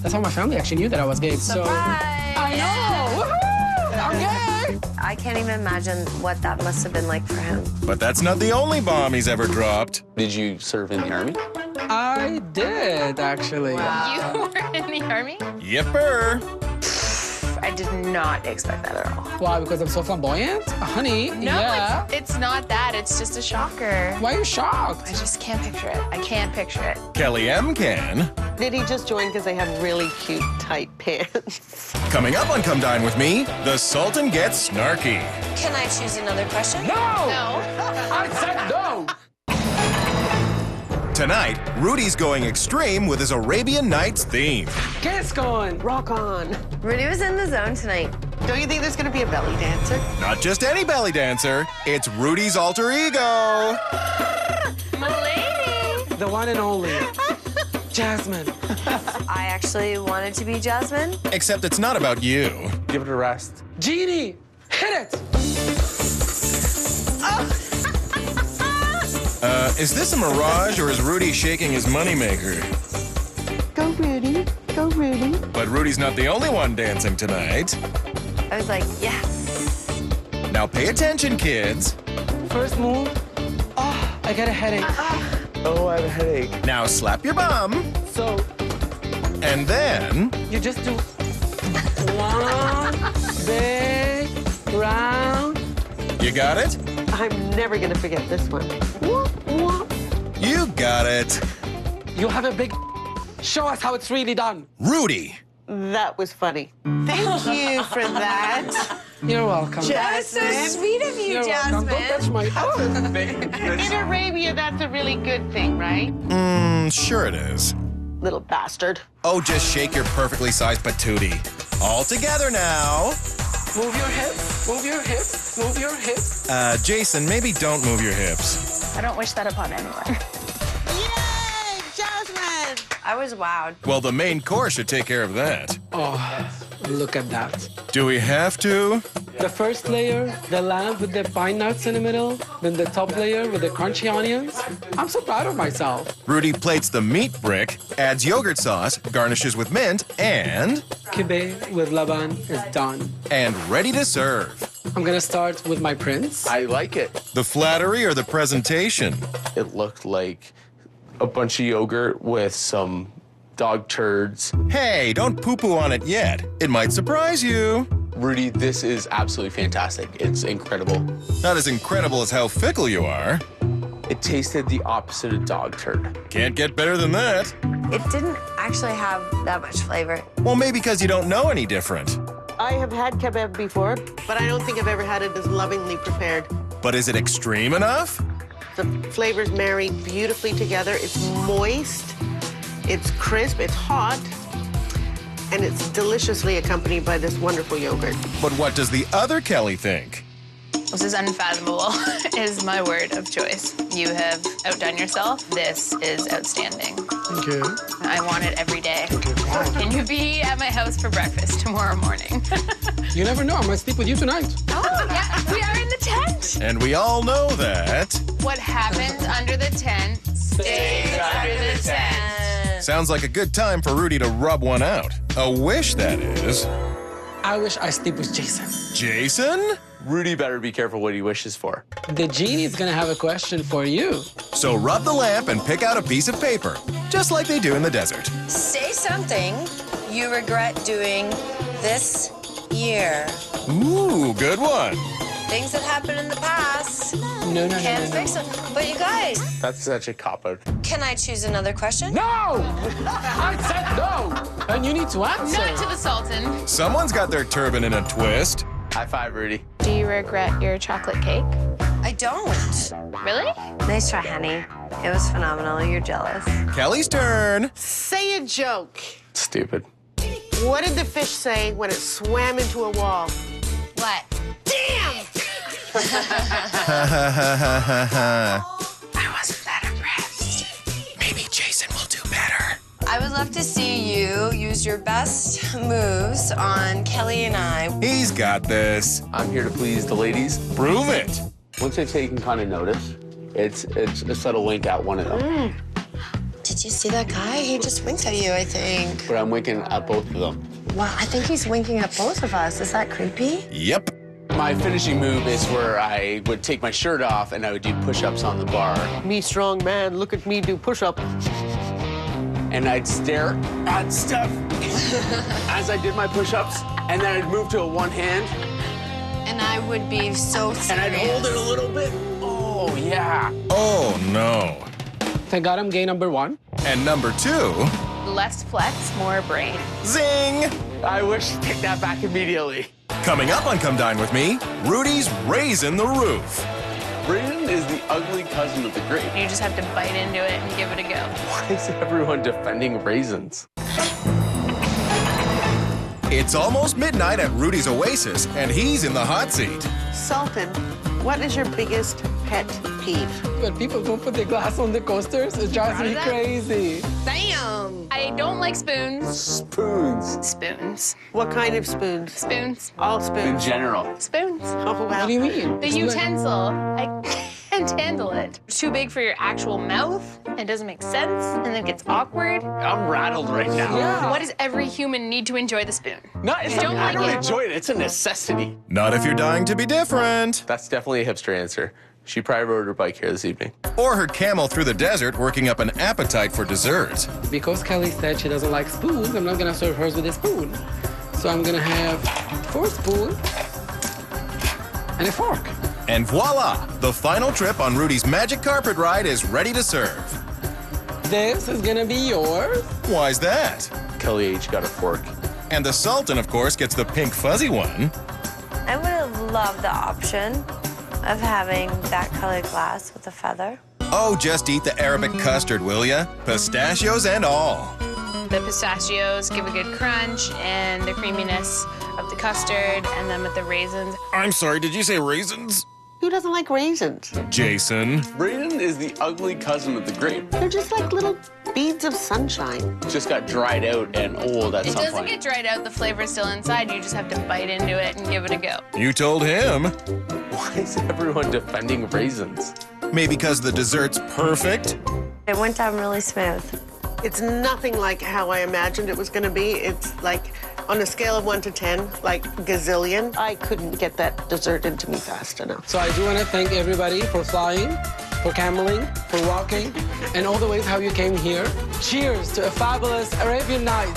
that's how my family actually knew that I was gay. Surprise! So, I know! Woohoo! I'm gay! I can't even imagine what that must have been like for him. but that's not the only bomb he's ever dropped. Did you serve in the Army? I did, actually. You were in the Army? Yipper. I did not expect that at all. Why? Because I'm so flamboyant? Honey, No, yeah. it's not that. It's just a shocker. Why are you shocked? I just can't picture it. I can't picture it. Kelly M. can. Did he just join because they have really cute, tight pants? Coming up on Come Dine With Me, the Sultan gets snarky. Can I choose another question? No! No. I said no! Tonight, Rudy's going extreme with his Arabian Nights theme. Kiss going. Rock on. Rudy was in the zone tonight. Don't you think there's gonna be a belly dancer? Not just any belly dancer, it's Rudy's alter ego. Milady. The one and only. Jasmine. I actually wanted to be Jasmine. Except it's not about you. Give it a rest. Genie, hit it! Is this a mirage or is Rudy shaking his moneymaker? Go, Rudy. Go, Rudy. But Rudy's not the only one dancing tonight. I was like, yes. Now pay attention, kids. First move. Oh, I got a headache. Oh, I have a headache. Now slap your bum. So, And then, you just do one big round. you got it? I'm never gonna forget this one. You got it. You have a big. Show us how it's really done. Rudy. That was funny. Thank you for that. You're welcome. That was so sweet of you, You're welcome. Don't touch Jasmine. my. In Arabia, that's a really good thing, right? Sure it is. Little bastard. Oh, just shake your perfectly sized patootie. All together now. Move your hips. Move your hips. Move your hips. Jason, maybe don't move your hips. I don't wish that upon anyone. Yay, Jasmine! I was wowed. Well, the main course should take care of that. Oh, look at that. Do we have to? The first layer, the lamb with the pine nuts in the middle, then the top layer with the crunchy onions. I'm so proud of myself. Rudy plates the meat brick, adds yogurt sauce, garnishes with mint, and Kibbeh with laban is done. ready to serve. I'm gonna start with my prince. I like it. The flattery or the presentation? It looked like a bunch of yogurt with some dog turds. Hey, don't poo-poo on it yet. It might surprise you. Rudy, this is absolutely fantastic. It's incredible. Not as incredible as how fickle you are. It tasted the opposite of dog turd. Can't get better than that. It didn't actually have that much flavor. Well, maybe because you don't know any different. I have had kebab before, but I don't think I've ever had it as lovingly prepared. But is it extreme enough? The flavors marry beautifully together. It's moist, it's crisp, it's hot, and it's deliciously accompanied by this wonderful yogurt. But what does the other Kelly think? This is unfathomable, is my word of choice. You have outdone yourself. This is outstanding. Okay. I want it every day. Can you be at my house for breakfast tomorrow morning? You never know. I might sleep with you tonight. Oh, yeah, we are in the tent. And we all know that. What happens under the tent stays under the tent. Sounds like a good time for Rudy to rub one out. A wish, that is. I wish I sleep with Jason. Jason? Rudy better be careful what he wishes for. The genie is gonna have a question for you. So rub the lamp and pick out a piece of paper, just like they do in the desert. Say something you regret doing this year. Ooh, good one. Things that happened in the past. No. Can't fix them. But you guys, That's such a cop-out. can I choose another question? No! I said no! And you need to answer. Not to the Sultan. Someone's got their turban in a twist. High five, Rudy. Do you regret your chocolate cake? I don't. Really? Nice try, honey. It was phenomenal. You're jealous. Kelly's turn. Say a joke. Stupid. What did the fish say when it swam into a wall? What? Damn! Ha ha ha ha ha. I would love to see you use your best moves on Kelly and I. He's got this. I'm here to please the ladies. Prove it. Once they've taken kind of notice, it's a subtle wink at one of them. Did you see that guy? He just winked at you, I think. But I'm winking at both of them. Wow, I think he's winking at both of us. Is that creepy? Yep. My finishing move is where I would take my shirt off and I would do push-ups on the bar. Me strong man, look at me do push-up. And I'd stare at Steph as I did my push-ups, and then I'd move to a one hand, And I would be so serious. and I'd hold it a little bit. Oh, yeah. Oh, no. I got him gay number 1. And number 2, Less flex, more brain. zing. I wish to take that back immediately. Coming up on Come Dine With Me, Rudy's raising the roof. Braden is the ugly cousin of the grape. You just have to bite into it and give it a go. Why is everyone defending raisins? It's almost midnight at Rudy's Oasis, and he's in the hot seat. Sultan, what is your biggest pet peeve? When people don't put their glass on the coasters, it drives me crazy. Damn. I don't like spoons. Spoons. Spoons. What kind of spoons? Spoons. All In spoons. general. Spoons. Oh, wow. What do you mean? The utensil. I can't handle it. It's too big for your actual mouth. It doesn't make sense, and then it gets awkward. I'm rattled right now. Yeah. Why does every human need to enjoy the spoon? I don't enjoy it. It's a necessity. Not if you're dying to be different. That's definitely a hipster answer. She probably rode her bike here this evening. Or her camel through the desert working up an appetite for dessert. Because Kelly said she doesn't like spoons, I'm not gonna serve hers with a spoon. So I'm gonna have 4 spoons and a fork. And voila! The final trip on Rudy's magic carpet ride is ready to serve. This is gonna be yours. Why's that? Kelly H got a fork. And the Sultan, of course, gets the pink fuzzy one. I would have loved the option of having that colored glass with a feather. Oh, just eat the Arabic custard, will ya? Pistachios and all. The pistachios give a good crunch and the creaminess of the custard, and then with the raisins. I'm sorry, did you say raisins? Who doesn't like raisins? Jason. Braden is the ugly cousin of the grape. They're just like little beads of sunshine. Just got dried out and old at It some doesn't point. get dried out. The flavor's still inside. You just have to bite into it and give it a go. You told him. Why is everyone defending raisins? Maybe because the dessert's perfect? It went down really smooth. It's nothing like how I imagined it was gonna be. It's like, on a scale of 1 to 10, like gazillion. I couldn't get that dessert into me fast enough. So I do want to thank everybody for flying, for cameling, for walking, and all the ways how you came here. Cheers to a fabulous Arabian night.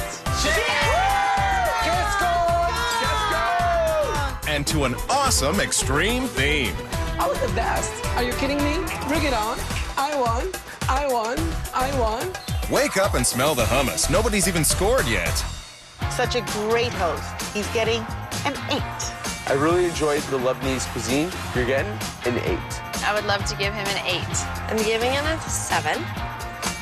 And to an awesome extreme theme. I was the best. Are you kidding me? Bring it on. I won. I won. I won. Wake up and smell the hummus. Nobody's even scored yet. Such a great host. He's getting an 8. I really enjoyed the Lebanese cuisine. You're getting an 8. I would love to give him an 8. I'm giving it a 7.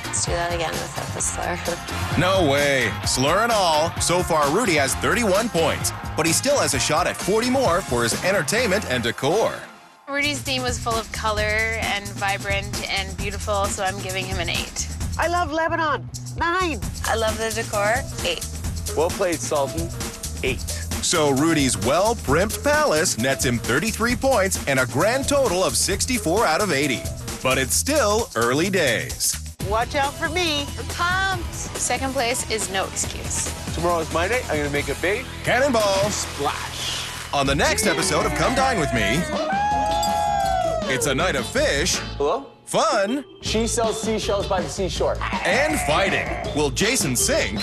Let's do that again without the slur. No way. Slur and all. So far, Rudy has 31 points, but he still has a shot at 40 more for his entertainment and decor. Rudy's theme was full of color and vibrant and beautiful, so I'm giving him an 8. I love Lebanon. 9. I love the decor. 8. Well played, Sultan. 8. So Rudy's well-primped palace nets him 33 points and a grand total of 64 out of 80. But it's still early days. Watch out for me. Pumped. Second place is no excuse. Tomorrow is my day. I'm gonna make a big Cannonball. splash. On the next episode of Come Dine With Me, it's a night of fish, Hello? fun, She sells seashells by the seashore. and fighting. Will Jason sink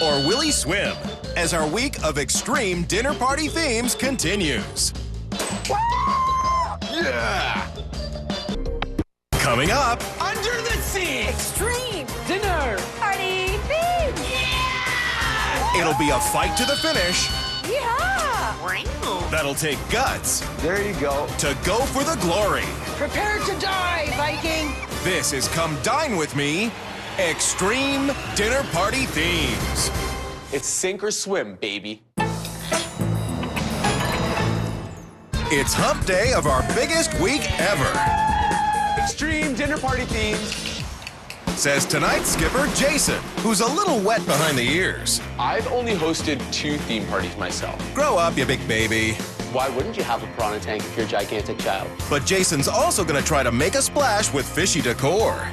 or will he swim? As our week of extreme dinner party themes continues. Yeah! Coming up, Under the sea! Extreme Dinner. party theme! Yeah! it'll be a fight to the finish Yeah! that'll take guts There you go. to go for the glory. Prepare to die, Viking. This is Come Dine With Me, Extreme Dinner Party Themes. It's sink or swim, baby. It's hump day of our biggest week ever. Extreme dinner party themes. says tonight's skipper, Jason, who's a little wet behind the ears. I've only hosted 2 theme parties myself. Grow up, you big baby. Why wouldn't you have a piranha tank if you're a gigantic child? But Jason's also gonna try to make a splash with fishy decor.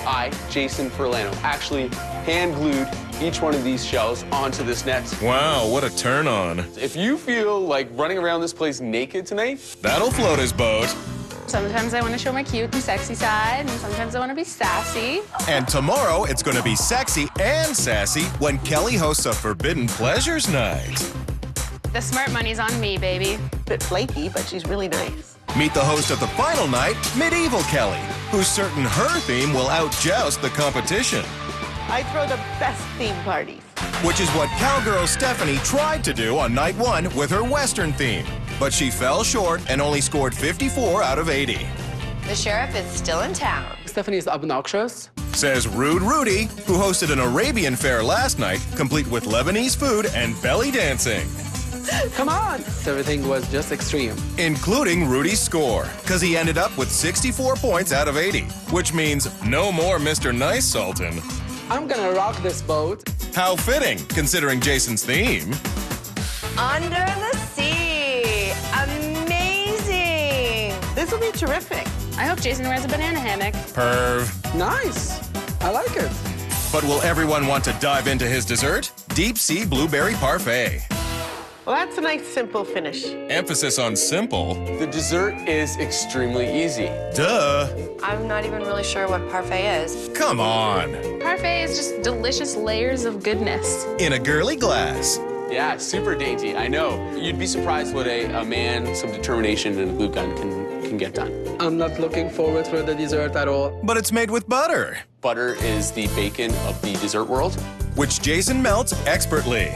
I, Jason Furlano, actually hand-glued each one of these shells onto this net. Wow, what a turn on. If you feel like running around this place naked tonight, that'll float his boat. Sometimes I want to show my cute and sexy side, and sometimes I want to be sassy. And tomorrow, it's gonna be sexy and sassy when Kelly hosts a Forbidden Pleasures night. The smart money's on me, baby. Bit flaky, but she's really nice. Meet the host of the final night, Medieval Kelly, who's certain her theme will outjoust the competition. I throw the best theme parties. Which is what cowgirl Stephanie tried to do on night 1 with her Western theme. But she fell short and only scored 54 out of 80. The sheriff is still in town. Stephanie is obnoxious. Says Rude Rudy, who hosted an Arabian fair last night, complete with Lebanese food and belly dancing. Come on! Everything was just extreme. Including Rudy's score, because he ended up with 64 points out of 80, which means no more Mr. Nice Sultan. I'm gonna rock this boat. How fitting, considering Jason's theme. Under the sea. Amazing. This will be terrific. I hope Jason wears a banana hammock. Perv. Nice. I like it. But will everyone want to dive into his dessert? Deep Sea Blueberry Parfait. Well, that's a nice, simple finish. Emphasis on simple. the dessert is extremely easy. Duh. I'm not even really sure what parfait is. Come on. Parfait is just delicious layers of goodness. In a girly glass. Yeah, super dainty, I know. You'd be surprised what a man, some determination, and a glue gun can get done. I'm not looking forward for the dessert at all. But it's made with butter. Butter is the bacon of the dessert world. Which Jason melts expertly.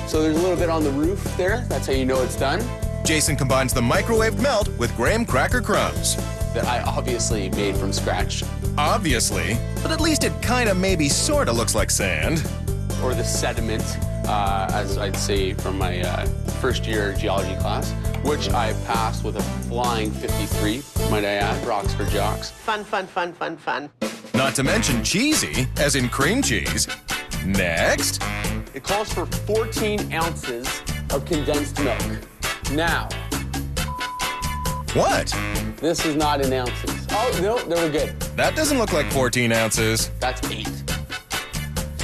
So there's a little bit on the roof there. That's how you know it's done. Jason combines the microwaved melt with graham cracker crumbs. That I obviously made from scratch. Obviously, but at least it kinda maybe sorta looks like sand. Or the sediment, as I'd say from my first year geology class, which I passed with a flying 53, might I add, rocks for jocks. Fun, fun, fun, fun, fun. Not to mention cheesy, as in cream cheese. Next. It calls for 14 ounces of condensed milk. Now, What? this is not in ounces. Oh, no, they were good. That doesn't look like 14 ounces. That's 8.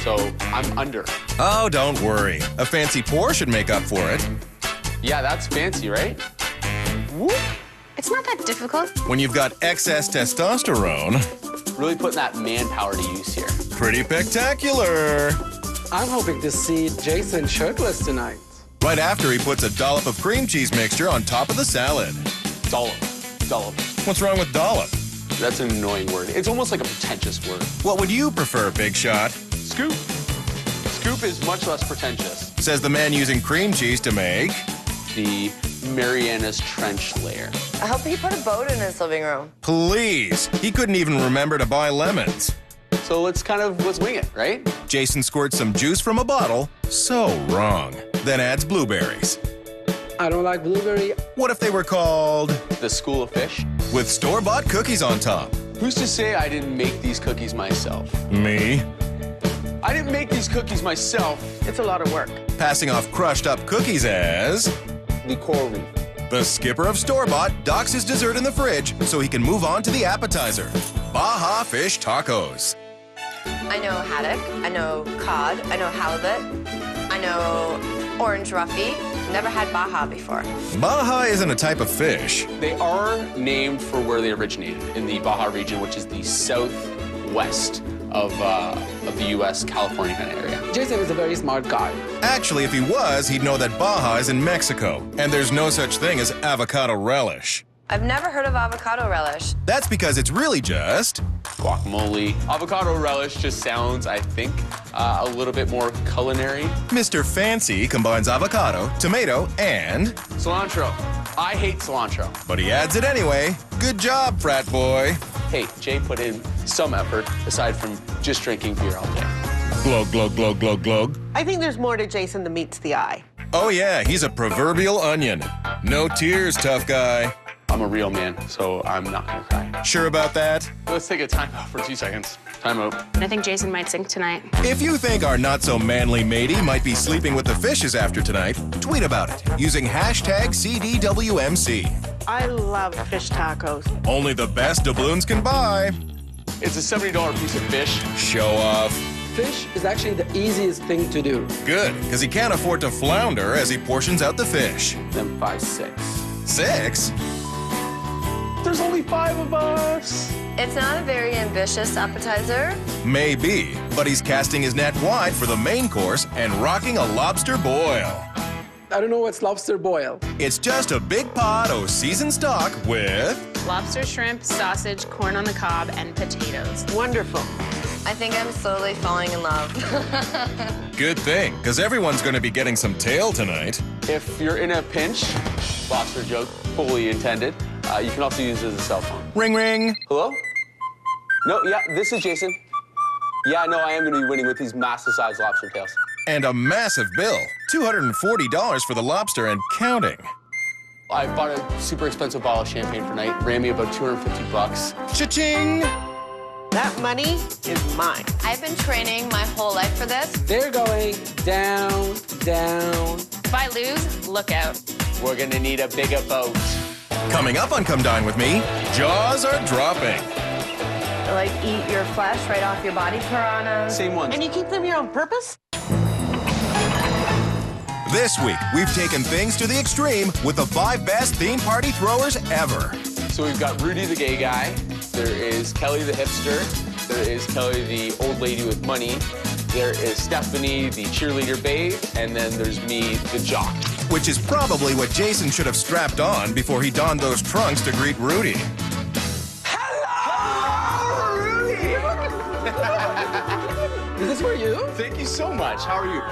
So I'm under. Oh, don't worry. A fancy pour should make up for it. Yeah, that's fancy, right? Whoop. It's not that difficult. When you've got excess testosterone, Really putting that manpower to use here. pretty spectacular. I'm hoping to see Jason shirtless tonight. Right after he puts a dollop of cream cheese mixture on top of the salad. Dollop. Dollop. What's wrong with dollop? That's an annoying word. It's almost like a pretentious word. What would you prefer, Big Shot? Scoop. Scoop is much less pretentious. Says the man using cream cheese to make The Mariana's Trench layer. I hope he put a boat in his living room. Please. He couldn't even remember to buy lemons. So let's wing it, right? Jason squirts some juice from a bottle. So wrong. Then adds blueberries. I don't like blueberry. What if they were called The School of Fish. with store-bought cookies on top? Who's to say I didn't make these cookies myself? Me. I didn't make these cookies myself. It's a lot of work. Passing off crushed up cookies as The coral reef. the skipper of store-bought docks his dessert in the fridge so he can move on to the appetizer. Baja fish tacos. I know haddock, I know cod, I know halibut, I know orange roughy. Never had Baja before. Baja isn't a type of fish. They are named for where they originated, in the Baja region, which is the southwest of the U.S., California kind of area. Jason is a very smart guy. Actually, if he was, he'd know that Baja is in Mexico, and there's no such thing as avocado relish. I've never heard of avocado relish. That's because it's really just Guacamole. Avocado relish just sounds, I think, a little bit more culinary. Mr. Fancy combines avocado, tomato, and Cilantro. I hate cilantro. but he adds it anyway. Good job, frat boy. Hey, Jay put in some effort, aside from just drinking beer all day. Glug, glug, glug, glug, glug. I think there's more to Jason than meets the eye. Oh yeah, he's a proverbial onion. No tears, tough guy. I'm a real man, so I'm not gonna cry. Sure about that? Let's take a time out for 2 seconds. Time out. I think Jason might sink tonight. If you think our not-so-manly matey might be sleeping with the fishes after tonight, tweet about it using hashtag CDWMC. I love fish tacos. Only the best doubloons can buy. It's a $70 piece of fish. Show off. Fish is actually the easiest thing to do. Good, because he can't afford to flounder as he portions out the fish. Then 5, 6. 6? There's only 5 of us. It's not a very ambitious appetizer. Maybe, but he's casting his net wide for the main course and rocking a lobster boil. I don't know what's lobster boil. It's just a big pot of seasoned stock with... Lobster, shrimp, sausage, corn on the cob, and potatoes. Wonderful. I think I'm slowly falling in love. Good thing, because everyone's going to be getting some tail tonight. If you're in a pinch, lobster joke, fully intended, you can also use it as a cell phone. Ring, ring. Hello? No, yeah, this is Jason. Yeah, no, I am going to be winning with these massive-sized lobster tails. And a massive bill. $240 for the lobster and counting. I bought a super expensive bottle of champagne for night. Ran me about 250 bucks. Cha-ching! That money is mine. I've been training my whole life for this. They're going down, down. If I lose, look out. We're going to need a bigger boat. Coming up on Come Dine With Me, jaws are dropping. Like, eat your flesh right off your body, piranha. Same ones. And you keep them here on purpose? This week, we've taken things to the extreme with the 5 best theme party throwers ever. So we've got Rudy the gay guy. There is Kelly the hipster. There is Kelly the old lady with money. There is Stephanie the cheerleader babe. And then there's me, the jock. Which is probably what Jason should have strapped on before he donned those trunks to greet Rudy. Is this for you? Thank you so much. How are you?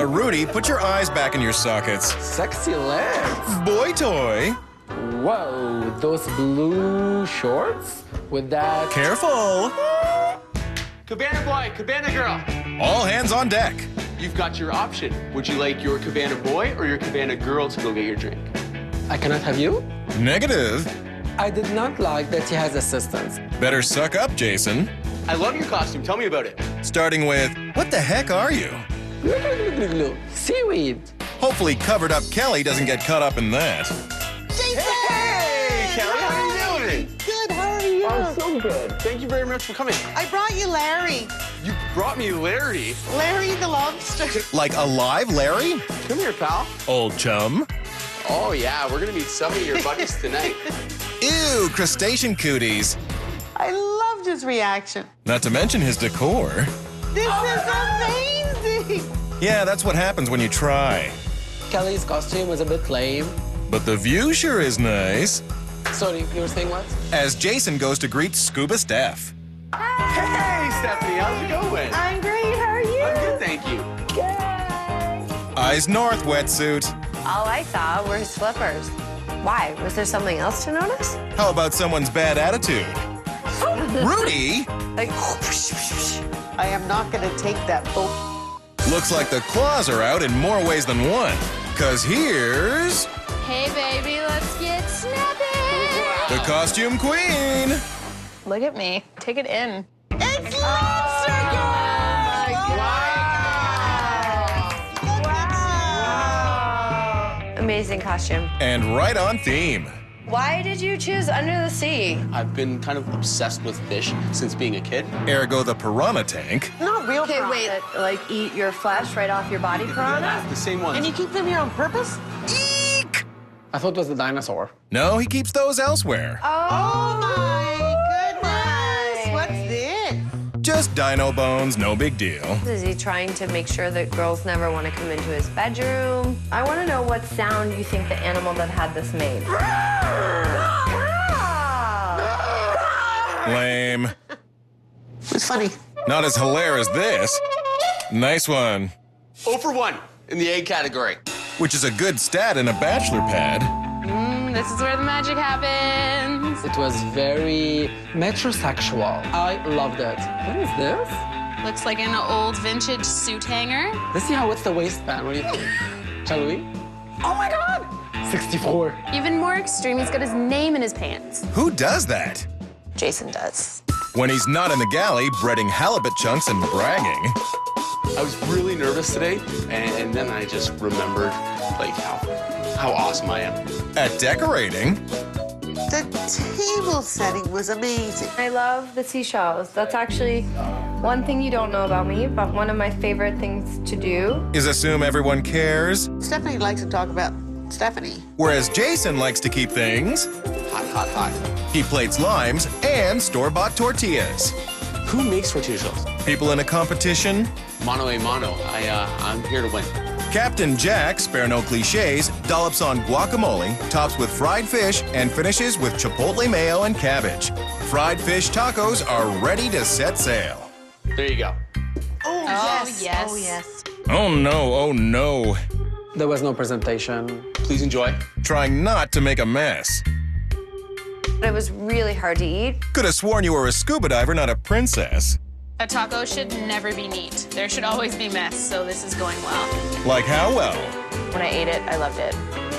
Rudy, put your eyes back in your sockets. Sexy legs. Boy toy. Whoa, those blue shorts with that. Careful. Cabana boy, cabana girl. All hands on deck. You've got your option. Would you like your cabana boy or your cabana girl to go get your drink? I cannot have you? Negative. I did not like that he has assistants. Better suck up, Jason. I love your costume. Tell me about it. Starting with, what the heck are you? Seaweed. Hopefully covered up Kelly doesn't get caught up in that. Hey, Kelly, how are you doing? Good, how are you? Oh, so good. Thank you very much for coming. I brought you Larry. You brought me Larry. Larry the lobster. Like alive Larry? Come here, pal. Old chum. Oh, yeah, we're going to meet some of your buddies tonight. Ew, crustacean cooties. I loved his reaction. Not to mention his decor. This is amazing. Yeah, that's what happens when you try. Kelly's costume was a bit lame. But the view sure is nice. Sorry, you were saying what? As Jason goes to greet Scuba Steph. Hey, Stephanie, how's it going? I'm great, how are you? I'm good, thank you. Eyes north, wetsuit. All I saw were his slippers. Why? Was there something else to notice? How about someone's bad attitude? Rudy? Like, I am not gonna take that boat. Looks like the claws are out in more ways than one. 'Cause here's Hey, baby, let's get snappy. the costume queen. Look at me. Take it in. It's Lobster Girl! wow. Amazing costume. And right on theme. Why did you choose Under the Sea? I've been kind of obsessed with fish since being a kid. Ergo the piranha tank. Not real Okay, wait. Like, eat your flesh right off your body, piranha? The same ones. And you keep them here on purpose? Eek! I thought it was the dinosaur. No, he keeps those elsewhere. Oh my goodness! What's this? Just dino bones, no big deal. Is he trying to make sure that girls never want to come into his bedroom? I want to know what sound you think the animal that had this made. Lame. It's funny. Not as hilarious as this. Nice one. 0 for 1 in the egg category. Which is a good stat in a bachelor pad. This is where the magic happens. It was very metrosexual. I loved it. What is this? Looks like an old vintage suit hanger. Let's see how it's the waistband. What do you think? Shall we? Oh my God! 64. Even more extreme, he's got his name in his pants. Who does that? Jason does. When he's not in the galley breading halibut chunks and bragging. I was really nervous today, and then I just remembered like how awesome I am. At decorating. The table setting was amazing. I love the seashells. That's actually one thing you don't know about me, but one of my favorite things to do. Is assume everyone cares. Stephanie likes to talk about Stephanie. Whereas Jason likes to keep things. Hot, hot, hot. He plates limes and store-bought tortillas. Who makes tortilla shells? People in a competition. Mano a mano. I'm here to win. Captain Jack, spare no cliches, dollops on guacamole, tops with fried fish, and finishes with chipotle mayo and cabbage. Fried fish tacos are ready to set sail. There you go. Oh, yes. yes. Oh, yes. Oh no, oh no. There was no presentation. Please enjoy. Trying not to make a mess. It was really hard to eat. Could have sworn you were a scuba diver, not a princess. A taco should never be neat. There should always be mess, so this is going well. Like how well? When I ate it, I loved it.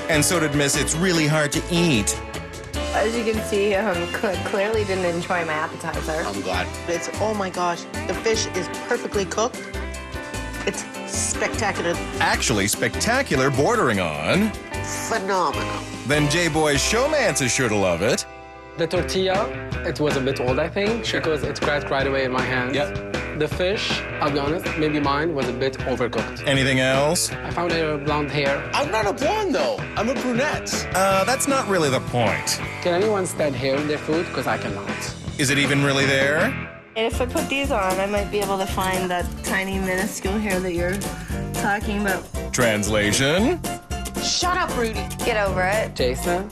And so did Miss It's Really Hard to Eat. As you can see, clearly didn't enjoy my appetizer. I'm glad. It's, oh my gosh, the fish is perfectly cooked. It's spectacular. Actually spectacular, bordering on. Phenomenal. Then J-Boy's showmance is sure to love it. The tortilla, it was a bit old, I think, because it cracked right away in my hands. Yep. The fish, I'll be honest, maybe mine was a bit overcooked. Anything else? I found her blonde hair. I'm not a blonde, though. I'm a brunette. That's not really the point. Can anyone stand hair in their food? Because I cannot. Is it even really there? If I put these on, I might be able to find that tiny, minuscule hair that you're talking about. Translation? Shut up, Rudy. Get over it. Jason,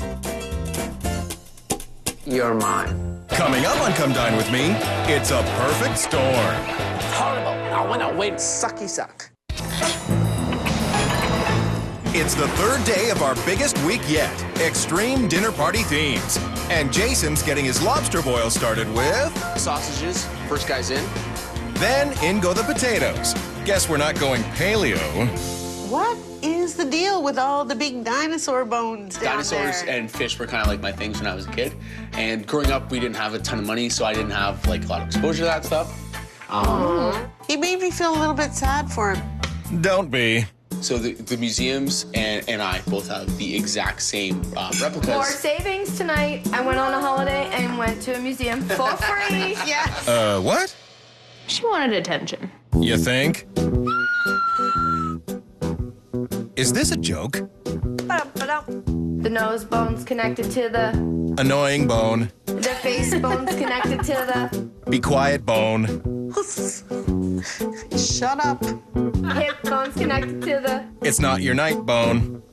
you're mine. Coming up on Come Dine With Me, it's a perfect storm. Horrible. I want to win. Sucky suck. It's the third day of our biggest week yet, extreme dinner party themes. And Jason's getting his lobster boil started with... Sausages, first guy's in. Then in go the potatoes. Guess we're not going paleo. What is the deal with all the big dinosaur bones down Dinosaurs there? and fish were kind of like my things when I was a kid. And growing up, we didn't have a ton of money, so I didn't have like a lot of exposure to that stuff. He made me feel a little bit sad for him. Don't be. So the museums and I both have the exact same replicas. More savings tonight. I went on a holiday and went to a museum for free. Yes. What? She wanted attention. You think? Is this a joke? The nose bone's connected to the... Annoying bone. The face bone's connected to the... Be quiet bone. Shut up. Hip bone's connected to the... It's not your night bone.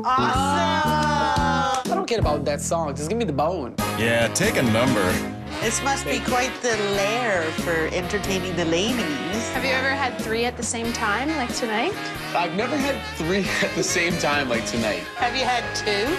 Awesome. I don't care about that song. Just give me the bone. Yeah, take a number. This must be quite the lair for entertaining the ladies. Have you ever had 3 at the same time, like tonight? I've never had 3 at the same time like tonight. Have you had 2?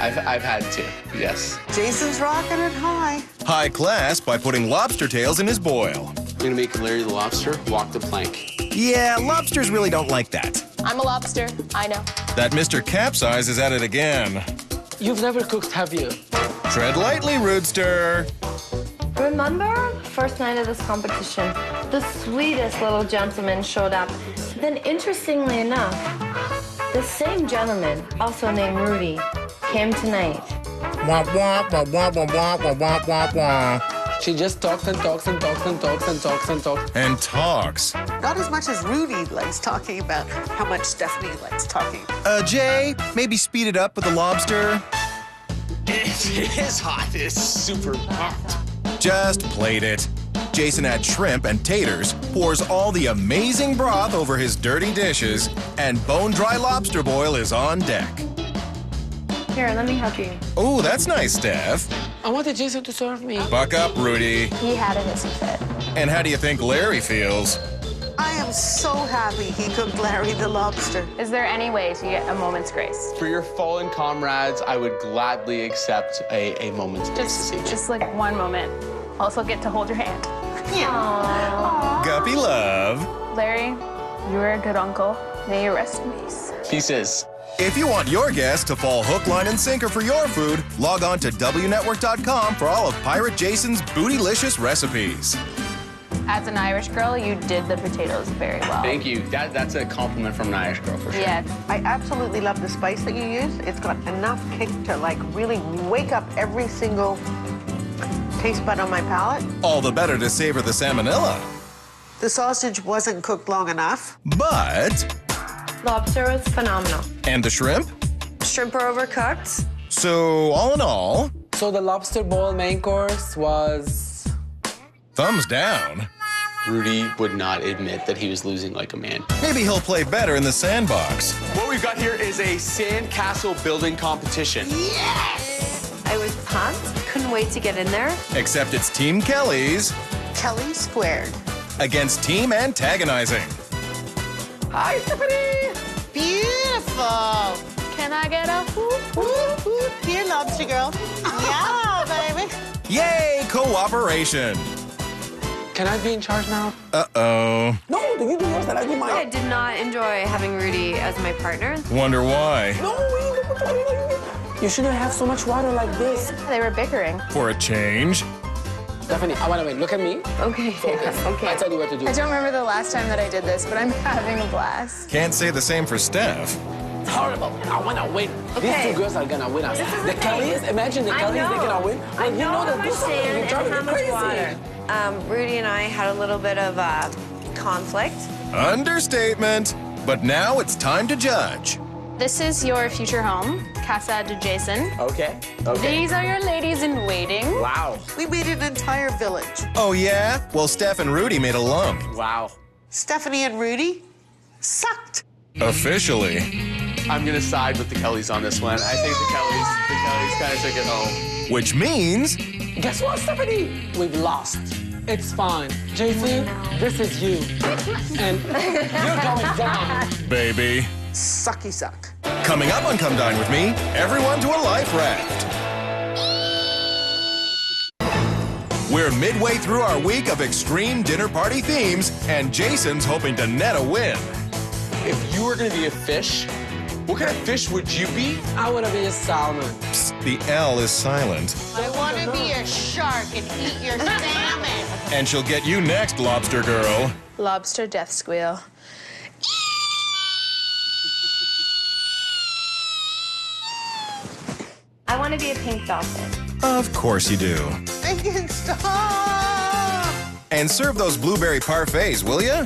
I've had 2, yes. Jason's rocking it high. High class by putting lobster tails in his boil. I'm gonna make Larry the lobster walk the plank. Yeah, lobsters really don't like that. I'm a lobster, I know. That Mr. Capsize is at it again. You've never cooked, have you? Tread lightly, Roodster. Remember? First night of this competition, the sweetest little gentleman showed up. Then, interestingly enough, the same gentleman, also named Rudy, came tonight. She just talks and talks and talks and talks and talks and talks. And talks. Not as much as Rudy likes talking about how much Stephanie likes talking. Jay, maybe speed it up with the lobster. It is hot. It's super hot. Just plate it. Jason adds shrimp and taters, pours all the amazing broth over his dirty dishes, and bone-dry lobster boil is on deck. Here, let me help you. Oh, that's nice, Steph. I wanted Jason to serve me. Buck up, Rudy. He had a hissy fit. And how do you think Larry feels? I am so happy he cooked Larry the lobster. Is there any way to get a moment's grace? For your fallen comrades, I would gladly accept a moment's grace. Just like one moment. Also get to hold your hand. Guppy love. Larry, you were a good uncle. May you rest in peace. Pieces. If you want your guests to fall hook, line, and sinker for your food, log on to WNetwork.com for all of Pirate Jason's bootylicious recipes. As an Irish girl, you did the potatoes very well. Thank you. That's a compliment from an Irish girl for sure. Yes. I absolutely love the spice that you use. It's got enough kick to like really wake up every single taste bud on my palate. All the better to savor the salmonella. The sausage wasn't cooked long enough. But... Lobster was phenomenal. And the shrimp? Shrimp are overcooked. So, all in all... So the lobster bowl main course was... thumbs down. Rudy would not admit that he was losing like a man. Maybe he'll play better in the sandbox. What we've got here is a sandcastle building competition. I was pumped. Couldn't wait to get in there. Except it's Team Kelly's Kelly squared. against Team Antagonizing. Hi, Stephanie. Beautiful. Can I get a whoop, whoop, whoop? Here, lobster girl. Yeah, baby. Yay, cooperation. Can I be in charge now? Uh-oh. No, you do yours and I do mine. I did not enjoy having Rudy as my partner. Wonder why. No, you shouldn't have so much water like this. They were bickering. For a change. Stephanie, I want to win. Look at me. Okay. I tell you what to do. I don't remember the last time that I did this, but I'm having a blast. Can't say the same for Steph. It's horrible. I want to win. Okay. These two girls are going to win us. This is The the Kellys, thing. imagine the Kellys, they're going to win. I Well, know how that much this summer sand you're and driving how me much crazy. water. Rudy and I had a little bit of conflict. Understatement. But now it's time to judge. This is your future home, Casa de Jason. Okay. These are your ladies in waiting. Wow. We made an entire village. Oh, yeah? Well, Steph and Rudy made a lump. Wow. Stephanie and Rudy sucked. Officially. I'm gonna side with the Kellys on this one. I think the Kellys kind of took it home. Which means... Guess what, Stephanie? We've lost. It's fine. Jason, this is you. And you're going down. baby. Sucky suck. Coming up on Come Dine With Me, everyone to a life raft. We're midway through our week of extreme dinner party themes, and Jason's hoping to net a win. If you were gonna be a fish, what kind of fish would you be? I want to be a salmon. Psst, the L is silent. I want to be a shark and eat your salmon. And she'll get you next, lobster girl. Lobster death squeal. I want to be a pink dolphin. Of course you do. I can stop. And serve those blueberry parfaits, will ya?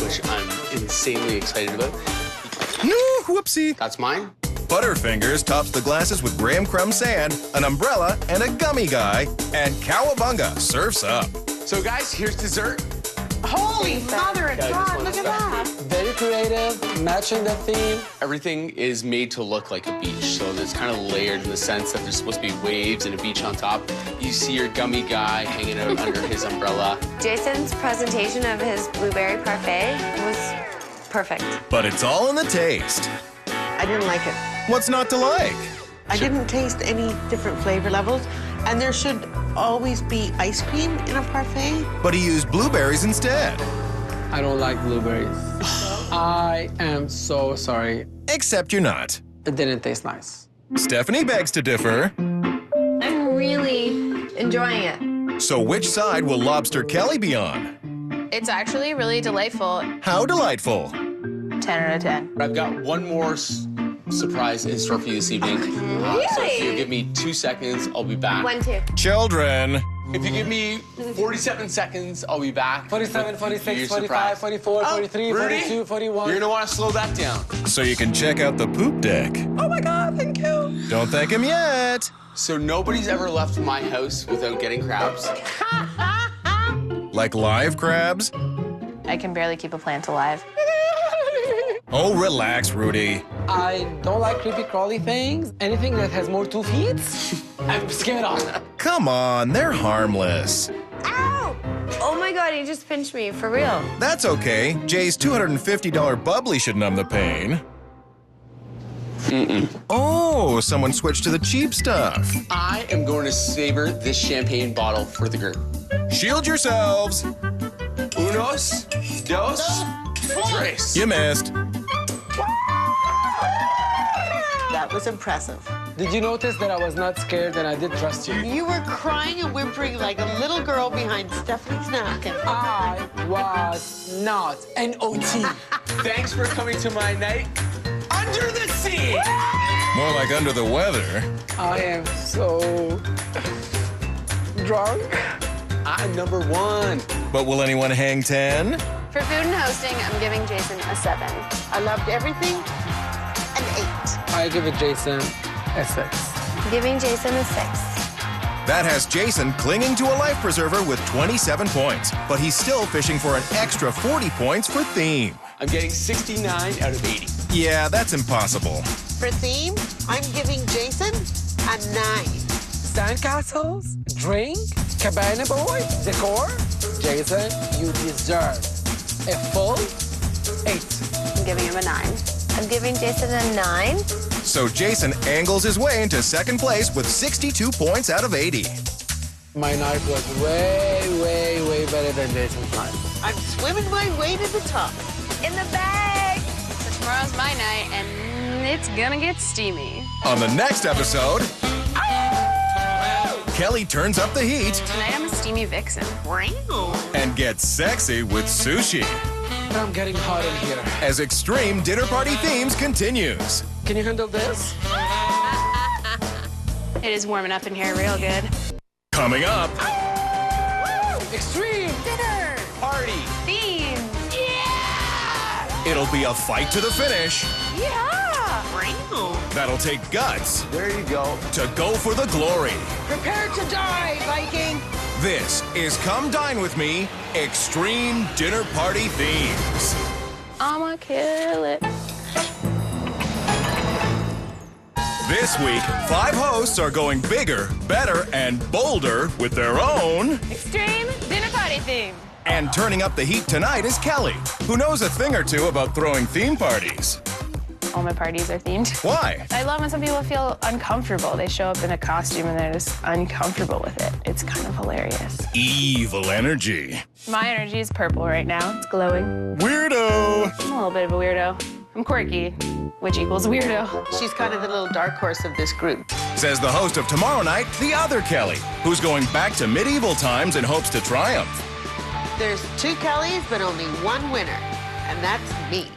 Which I'm insanely excited about. No, whoopsie. That's mine. Butterfingers tops the glasses with graham crumb sand, an umbrella, and a gummy guy. And cowabunga surfs up. So guys, here's dessert. Holy mother of God, look at that. Very creative, matching the theme. Everything is made to look like a beach, so it's kind of layered in the sense that there's supposed to be waves and a beach on top. You see your gummy guy hanging out under his umbrella. Jason's presentation of his blueberry parfait was perfect. But it's all in the taste. I didn't like it. What's not to like? I didn't taste any different flavor levels, and there should always be ice cream in a parfait. But he used blueberries instead. I don't like blueberries. I am so sorry. Except you're not. It didn't taste nice. Stephanie begs to differ. I'm really enjoying it. So which side will Lobster Kelly be on? It's actually really delightful. How delightful. 10 out of 10. I've got one more surprise in store for you this evening. So if you give me 2 seconds, I'll be back. 1, 2. Children. If you give me 47 seconds, I'll be back. 47, with 46, your 45, surprise. 44, 43, Rudy, 42, 41. You're gonna want to slow that down. So you can check out the poop deck. Oh my God, thank you. Don't thank him yet. So nobody's ever left my house without getting crabs. Like live crabs? I can barely keep a plant alive. Oh, relax, Rudy. I don't like creepy crawly things. Anything that has more 2 feet, I'm scared of. Come on, they're harmless. Ow! Oh my God, he just pinched me, for real. That's okay. Jay's $250 bubbly should numb the pain. Oh, someone switched to the cheap stuff. I am going to savor this champagne bottle for the group. Shield yourselves. Unos, dos, tres. You missed. That was impressive. Did you notice that I was not scared and I did trust you? You were crying and whimpering like a little girl behind Stephanie's napkin. I was not an OT. Thanks for coming to my night under the sea. More like under the weather. I am so drunk. I'm number one. But will anyone hang 10? For food and hosting, I'm giving Jason a 7. I loved everything. An 8. I give it Jason a 6. I'm giving Jason a 6. That has Jason clinging to a life preserver with 27 points, but he's still fishing for an extra 40 points for theme. I'm getting 69 out of 80. Yeah, that's impossible. For theme, I'm giving Jason a 9. Sandcastles, drink, cabana boy, decor. Jason, you deserve a full 8. I'm giving him a 9. I'm giving Jason a 9. So Jason angles his way into second place with 62 points out of 80. My night was way, way, way better than Jason's night. I'm swimming my way to the top. In the bag. So tomorrow's my night, and it's gonna get steamy. On the next episode, Kelly turns up the heat Tonight I'm a steamy vixen. and gets sexy with sushi I'm getting hot in here. as Extreme Dinner Party Themes continues. Can you handle this? It is warming up in here real good. Coming up, Extreme dinner! Party. Theme! it'll be a fight to the finish Yeah. that'll take guts There you go. to go for the glory. Prepare to die, Viking. This is Come Dine With Me, Extreme Dinner Party Themes. I'ma kill it. This week, 5 hosts are going bigger, better, and bolder with their own. Extreme dinner party theme. And turning up the heat tonight is Kelly, who knows a thing or two about throwing theme parties. All my parties are themed. Why? I love when some people feel uncomfortable. They show up in a costume and they're just uncomfortable with it. It's kind of hilarious. Evil energy. My energy is purple right now. It's glowing. Weirdo. I'm a little bit of a weirdo. I'm quirky, which equals weirdo. She's kind of the little dark horse of this group. Says the host of Tomorrow Night, the other Kelly, who's going back to medieval times in hopes to triumph. There's 2 Kellys, but only 1 winner, and that's me.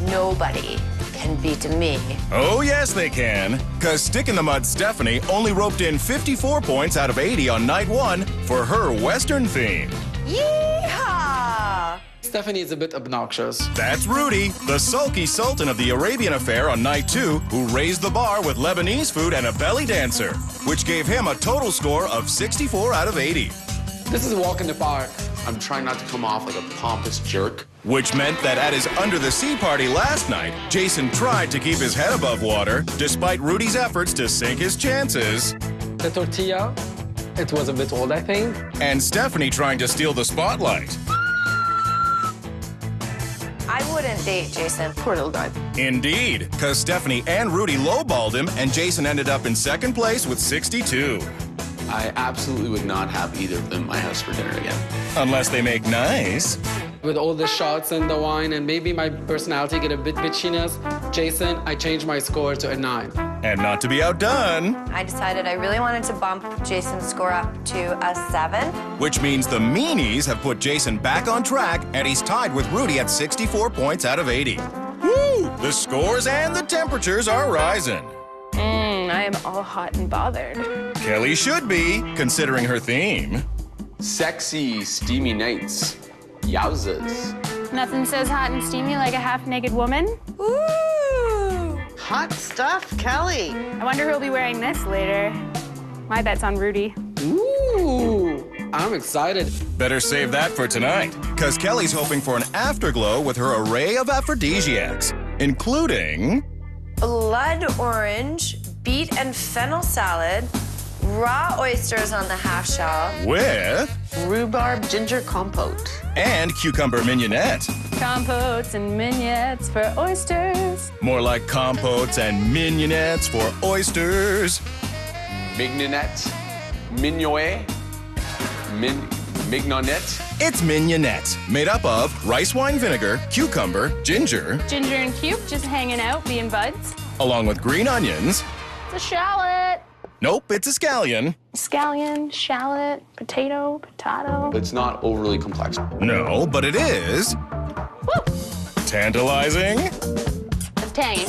Nobody can beat me. Oh, yes, they can. Because Stick in the Mud Stephanie only roped in 54 points out of 80 on night 1 for her Western theme. Yeehaw! Stephanie is a bit obnoxious. That's Rudy, the sulky sultan of the Arabian affair on night 2, who raised the bar with Lebanese food and a belly dancer, which gave him a total score of 64 out of 80. This is a walk in the park. I'm trying not to come off like a pompous jerk. Which meant that at his Under the Sea party last night, Jason tried to keep his head above water, despite Rudy's efforts to sink his chances, The tortilla, it was a bit old, I think. and Stephanie trying to steal the spotlight. I wouldn't date Jason. Poor little guy. Indeed, because Stephanie and Rudy lowballed him, and Jason ended up in second place with 62. I absolutely would not have either of them in my house for dinner again. Unless they make nice. With all the shots and the wine and maybe my personality get a bit bitchiness, Jason, I changed my score to a 9. And not to be outdone, I decided I really wanted to bump Jason's score up to a 7. which means the meanies have put Jason back on track, and he's tied with Rudy at 64 points out of 80. Woo! The scores and the temperatures are rising. I am all hot and bothered. Kelly should be, considering her theme. Sexy, steamy nights. Yowzas. Nothing says hot and steamy like a half-naked woman. Ooh! Hot stuff, Kelly. I wonder who'll be wearing this later. My bet's on Rudy. Ooh, I'm excited. Better save that for tonight, because Kelly's hoping for an afterglow with her array of aphrodisiacs, including Blood orange, beet and fennel salad, raw oysters on the half shell, with Rhubarb ginger compote. and cucumber mignonette. Compotes and mignonettes for oysters. More like compotes and mignonettes for oysters. Mignonette. Mignoet. Mignonette. It's mignonette, made up of rice wine vinegar, cucumber, ginger, Ginger and Cube just hanging out, being buds. along with green onions. It's a shallot. Nope, it's a scallion. Scallion, shallot, potato. It's not overly complex. No, but it is Woo! tantalizing. It's tangy.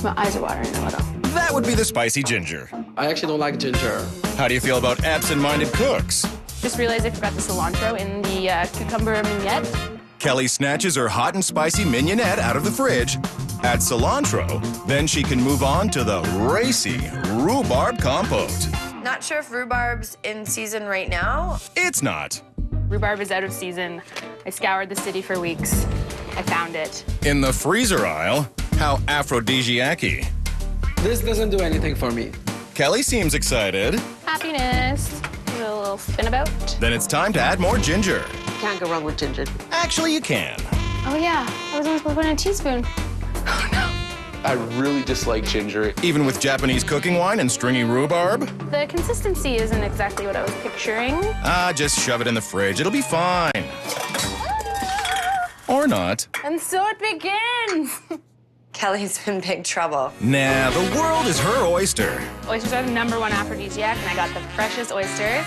My eyes are watering a little. That would be the spicy ginger. I actually don't like ginger. How do you feel about absent-minded cooks? Just realized I forgot the cilantro in the cucumber mignette. Kelly snatches her hot and spicy mignonette out of the fridge, adds cilantro, then she can move on to the racy rhubarb compote. Not sure if rhubarb's in season right now. It's not. Rhubarb is out of season. I scoured the city for weeks. I found it. In the freezer aisle, how aphrodisiac-y. This doesn't do anything for me. Kelly seems excited. Happiness. Give it a little spin about. Then it's time to add more ginger. Can't go wrong with ginger. Actually, you can. Oh yeah, I was only supposed to put in a teaspoon. Oh no. I really dislike ginger. Even with Japanese cooking wine and stringy rhubarb? The consistency isn't exactly what I was picturing. Just shove it in the fridge. It'll be fine. Or not. And so it begins. Kelly's in big trouble. Nah, the world is her oyster. Oysters are the #1 aphrodisiac, and I got the freshest oysters.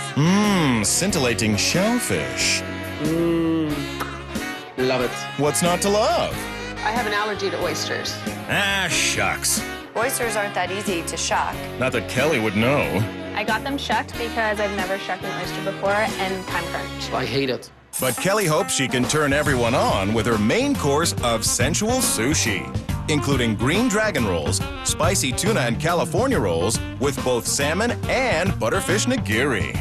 Scintillating shellfish. Love it. What's not to love? I have an allergy to oysters. Shucks. Oysters aren't that easy to shuck. Not that Kelly would know. I got them shucked because I've never shucked an oyster before, and time crunch. I hate it. But Kelly hopes she can turn everyone on with her main course of sensual sushi, including green dragon rolls, spicy tuna and California rolls with both salmon and butterfish nigiri.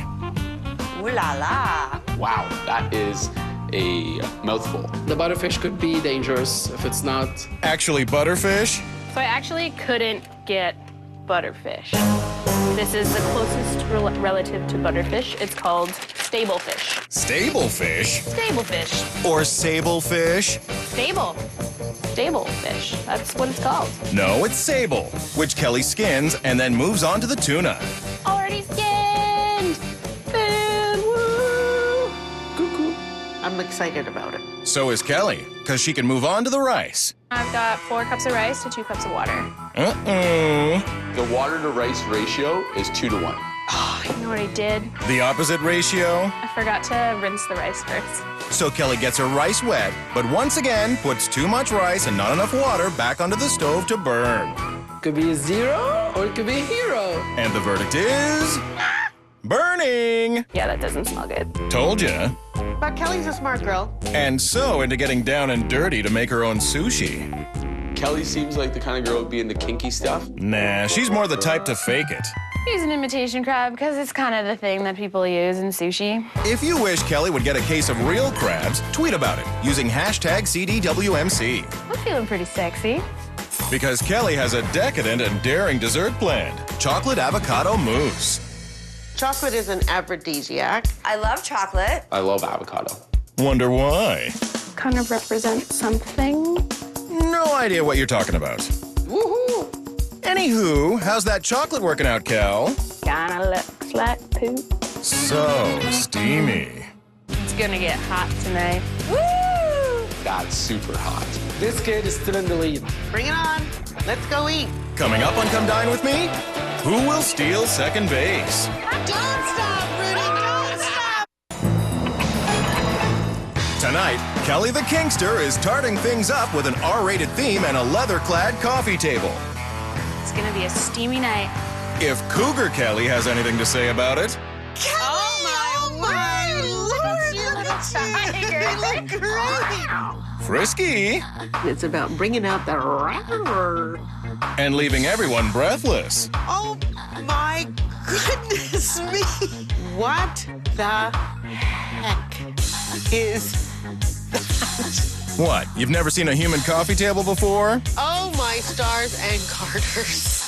Ooh la la. Wow, that is a mouthful. The butterfish could be dangerous if it's not. Actually, butterfish? So I actually couldn't get butterfish. This is the closest relative to butterfish. It's called stablefish. Stablefish? Stablefish. Or sablefish? Stablefish. That's what it's called. No, it's sable, which Kelly skins and then moves on to the tuna. Already skinned. And woo. Cuckoo. I'm excited about it. So is Kelly, because she can move on to the rice. I've got 4 cups of rice to 2 cups of water. The water to rice ratio is 2 to 1. Oh, you know what I did? The opposite ratio? I forgot to rinse the rice first. So Kelly gets her rice wet, but once again puts too much rice and not enough water back onto the stove to burn. Could be a 0 or it could be a hero. And the verdict is... burning! Yeah, that doesn't smell good. Told ya. But Kelly's a smart girl. And so into getting down and dirty to make her own sushi. Kelly seems like the kind of girl who'd be into kinky stuff. Nah, she's more the type to fake it. Use an imitation crab because it's kind of the thing that people use in sushi. If you wish Kelly would get a case of real crabs, tweet about it using hashtag CDWMC. I'm feeling pretty sexy. Because Kelly has a decadent and daring dessert planned. Chocolate avocado mousse. Chocolate is an aphrodisiac. I love chocolate. I love avocado. Wonder why? Kind of represents something. No idea what you're talking about. Woohoo! Anywho, how's that chocolate working out, Cal? Kinda looks like poop. So steamy. It's gonna get hot tonight. Woo! That's super hot. This kid is still in the lead. Bring it on. Let's go eat. Coming up on Come Dine With Me, who will steal second base? Don't stop, Rudy. Don't stop. Tonight, Kelly the Kingster is tarting things up with an R-rated theme and a leather-clad coffee table. It's gonna be a steamy night. If Cougar Kelly has anything to say about it, Oh my Lord. Look at you. You look great. frisky, It's about bringing out the rapper. and leaving everyone breathless. Oh my goodness me. What the heck is that? What, you've never seen a human coffee table before? Oh my stars and garters.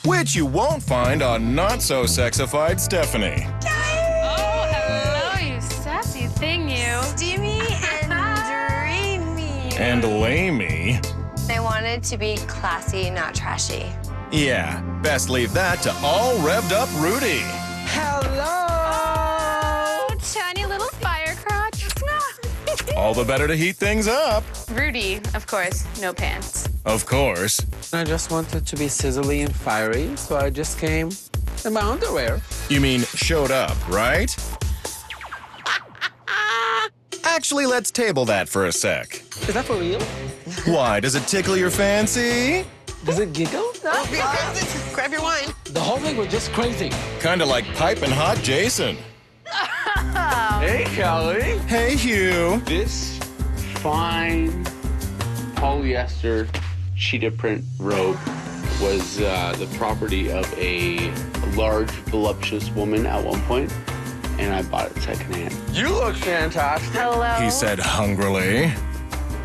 Which you won't find on Not-So-Sexified Stephanie. Oh, hello, you sassy thing, you. Steamy and dreamy. And Lamey. They wanted to be classy, not trashy. Yeah, best leave that to all revved up Rudy. Oh, tiny little fire crotch. All the better to heat things up. Rudy, of course, no pants. Of course. I just wanted to be sizzly and fiery, so I just came in my underwear. You mean showed up, right? Actually, let's table that for a sec. Is that for real? Why, does it tickle your fancy? Does it giggle? Grab your wine. The whole thing was just crazy. Kinda like piping hot Jason. Hey, Kelly. Hey, Hugh. This fine polyester cheetah print robe was the property of a large, voluptuous woman at one point, and I bought it secondhand. You look fantastic. Hello. He said hungrily.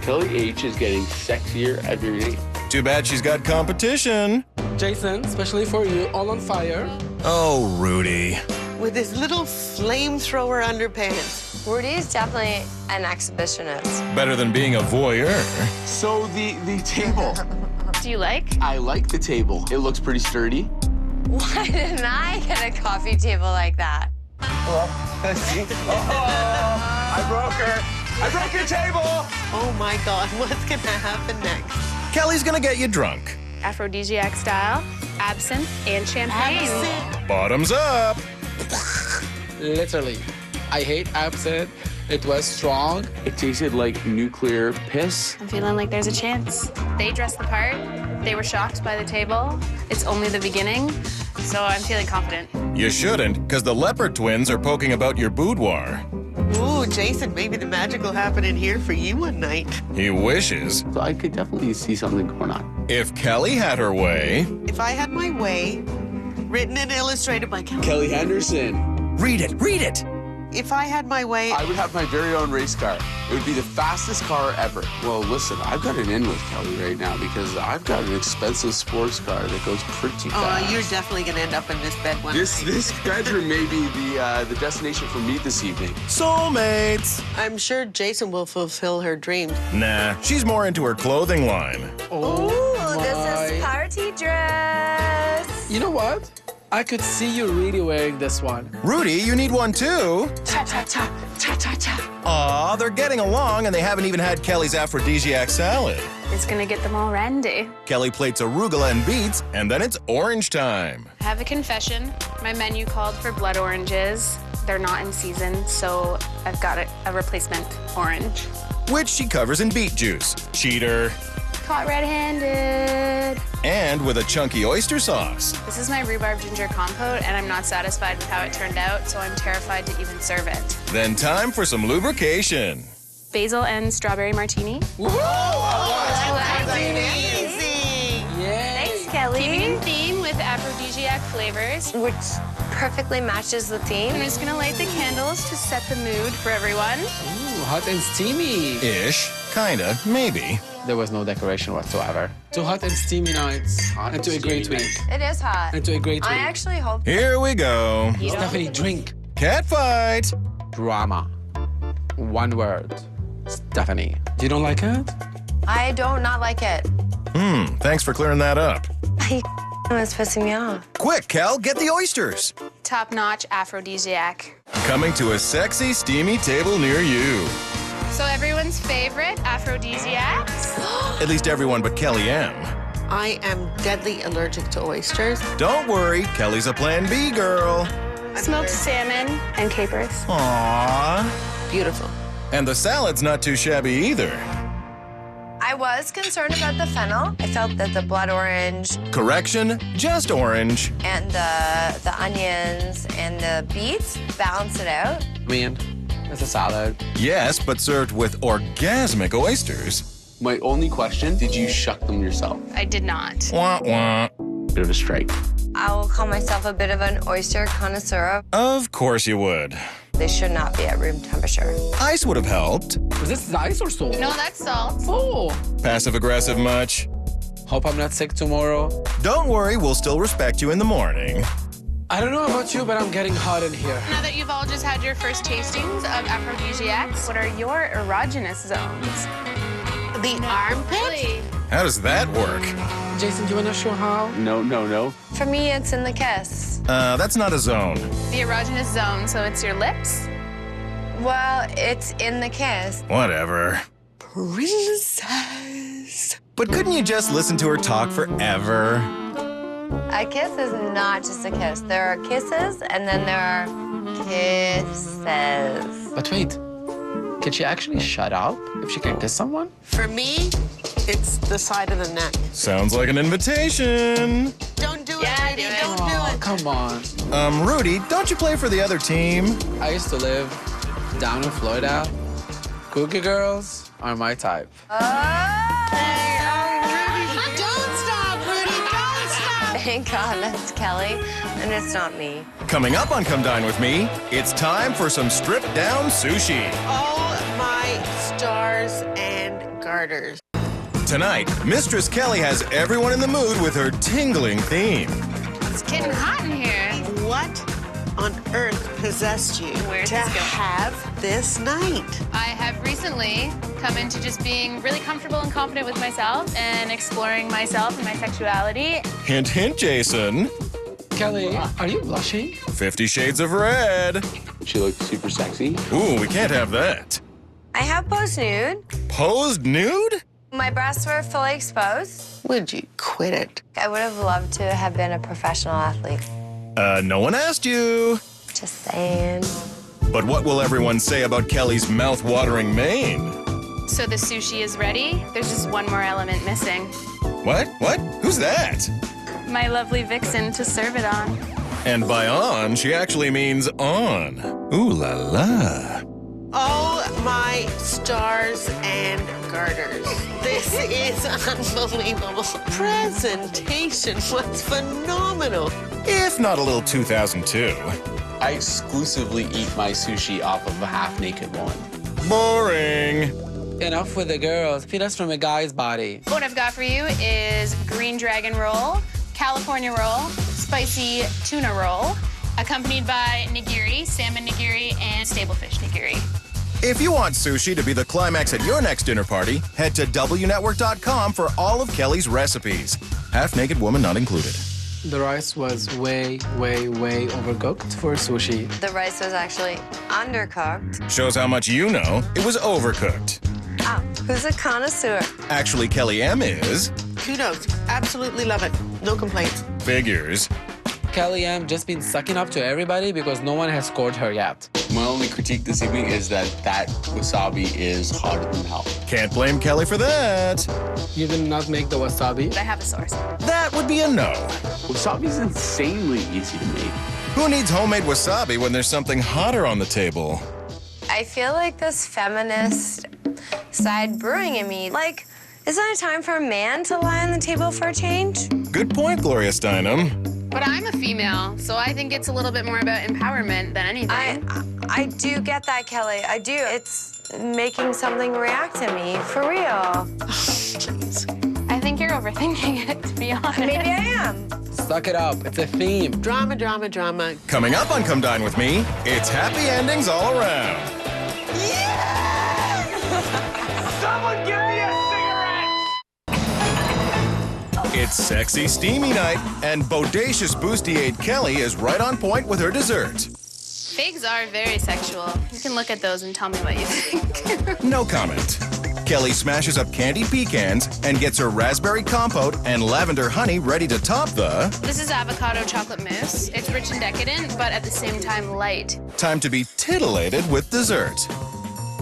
Kelly H is getting sexier every night. Too bad she's got competition. Jason, especially for you, all on fire. Oh, Rudy. With his little flamethrower underpants. Rudy is definitely an exhibitionist. Better than being a voyeur. So the table. Do you like? I like the table. It looks pretty sturdy. Why didn't I get a coffee table like that? I broke her. I broke your table. Oh my God, what's gonna happen next? Kelly's gonna get you drunk. Aphrodisiac style, absinthe and champagne. Bottoms up. Literally. I hate absinthe. It was strong. It tasted like nuclear piss. I'm feeling like there's a chance. They dressed the part. They were shocked by the table. It's only the beginning, so I'm feeling confident. You shouldn't, because the leopard twins are poking about your boudoir. Ooh, Jason, maybe the magic will happen in here for you one night. He wishes. So I could definitely see something going on. If Kelly had her way. If I had my way, written and illustrated by Kelly Henderson. Read it, read it. If I had my way, I would have my very own race car. It would be the fastest car ever. Well, listen, I've got an in with Kelly right now because I've got an expensive sports car that goes pretty fast. you're definitely gonna end up in this bed one night. This bedroom may be the destination for meet this evening. Soulmates. I'm sure Jason will fulfill her dreams. Nah, she's more into her clothing line. Ooh, this is party dress. You know what? I could see you really wearing this one. Rudy, you need one too. Cha cha cha, cha cha cha. Aw, they're getting along and they haven't even had Kelly's aphrodisiac salad. It's gonna get them all randy. Kelly plates arugula and beets, and then it's orange time. I have a confession. My menu called for blood oranges. They're not in season, so I've got a replacement orange. Which she covers in beet juice. Cheater. Caught red-handed. And with a chunky oyster sauce. This is my rhubarb ginger compote, and I'm not satisfied with how it turned out, so I'm terrified to even serve it. Then time for some lubrication. Basil and strawberry martini. Amazing! Thanks, Kelly. Keeping in theme with aphrodisiac flavors. Which perfectly matches the theme. I'm just gonna light the candles to set the mood for everyone. Ooh, hot and steamy. Ish. Kinda. Maybe. There was no decoration whatsoever. Two hot and steamy nights. Hot and to a and great steamy week. It is hot. And to a great I week. actually hope. Here we go. Stephanie, drink. Cat fight. Drama. One word. Stephanie. You don't like it? I don't not like it. Thanks for clearing that up. It's pissing me off. Quick, Cal, get the oysters. Top-notch aphrodisiac. Coming to a sexy, steamy table near you. So everyone's favorite aphrodisiacs? At least everyone but Kelly M. I am deadly allergic to oysters. Don't worry, Kelly's a Plan B girl. Smoked salmon and capers. Aww. Beautiful. And the salad's not too shabby either. I was concerned about the fennel. I felt that the blood orange Correction, just orange. and the onions and the beets balance it out. Man, it's a salad. Yes, but served with orgasmic oysters. My only question, did you shuck them yourself? I did not. Wah, wah. Bit of a strike. I will call myself a bit of an oyster connoisseur. Of course you would. They should not be at room temperature. Ice would have helped. Is this ice or salt? No, that's salt. Oh. Passive-aggressive much? Hope I'm not sick tomorrow. Don't worry, we'll still respect you in the morning. I don't know about you, but I'm getting hot in here. Now that you've all just had your first tastings of aphrodisiacs, what are your erogenous zones? The armpit? How does that work? Jason, do you want to show how? No. For me, it's in the kiss. That's not a zone. The erogenous zone, so it's your lips? Well, it's in the kiss. Whatever. Princess. But couldn't you just listen to her talk forever? A kiss is not just a kiss. There are kisses, and then there are kisses. But wait, can she actually shut up if she can kiss someone? For me, it's the side of the neck. Sounds like an invitation. Don't do it, Yeah, Rudy. do it. Don't do it. Come on. Rudy, don't you play for the other team? I used to live down in Florida. Cookie girls are my type. Don't stop, Rudy. Don't stop. Thank God that's Kelly, and it's not me. Coming up on Come Dine With Me, it's time for some stripped-down sushi. Oh, my stars and garters. Tonight, Mistress Kelly has everyone in the mood with her tingling theme. It's getting hot in here. What on earth possessed you Where'd to this go? have this night? I have recently come into just being really comfortable and confident with myself and exploring myself and my sexuality. Hint, hint, Jason. Kelly, are you blushing? 50 Shades of Red. She looked super sexy. Ooh, we can't have that. I have posed nude. Posed nude? My breasts were fully exposed. Would you quit it? I would have loved to have been a professional athlete. No one asked you. Just saying. But what will everyone say about Kelly's mouth-watering mane? So the sushi is ready. There's just one more element missing. What? What? Who's that? My lovely vixen to serve it on. And by on, she actually means on. Ooh la la. Oh, my stars and garters. This is unbelievable. Presentation was phenomenal. If not a little 2002. I exclusively eat my sushi off of a half-naked woman. Boring. Enough with the girls. Feed us from a guy's body. What I've got for you is green dragon roll, California roll, spicy tuna roll, accompanied by nigiri, salmon nigiri, and stablefish nigiri. If you want sushi to be the climax at your next dinner party, head to WNetwork.com for all of Kelly's recipes. Half-naked woman not included. The rice was way, way, way overcooked for sushi. The rice was actually undercooked. Shows how much you know. It was overcooked. Oh, who's a connoisseur? Actually, Kelly M is. Kudos. Absolutely love it. No complaints. Figures. Kelly M just been sucking up to everybody because no one has scored her yet. My only critique this evening is that wasabi is hotter than hell. Can't blame Kelly for that. You did not make the wasabi. But I have a source. That would be a no. Wasabi's insanely easy to make. Who needs homemade wasabi when there's something hotter on the table? I feel like this feminist side brewing in me. Like, isn't it time for a man to lie on the table for a change? Good point, Gloria Steinem. But I'm a female, so I think it's a little bit more about empowerment than anything. I do get that, Kelly. I do. It's making something react to me, for real. Please. I think you're overthinking it, to be honest. Maybe I am. Suck it up. It's a theme. Drama, drama, drama. Coming up on Come Dine With Me, it's happy endings all around. Someone give me a cigarette! It's sexy, steamy night, and bodacious bustier Kelly is right on point with her dessert. Figs are very sexual. You can look at those and tell me what you think. No comment. Kelly smashes up candied pecans and gets her raspberry compote and lavender honey ready to top the... This is avocado chocolate mousse. It's rich and decadent, but at the same time light. Time to be titillated with dessert.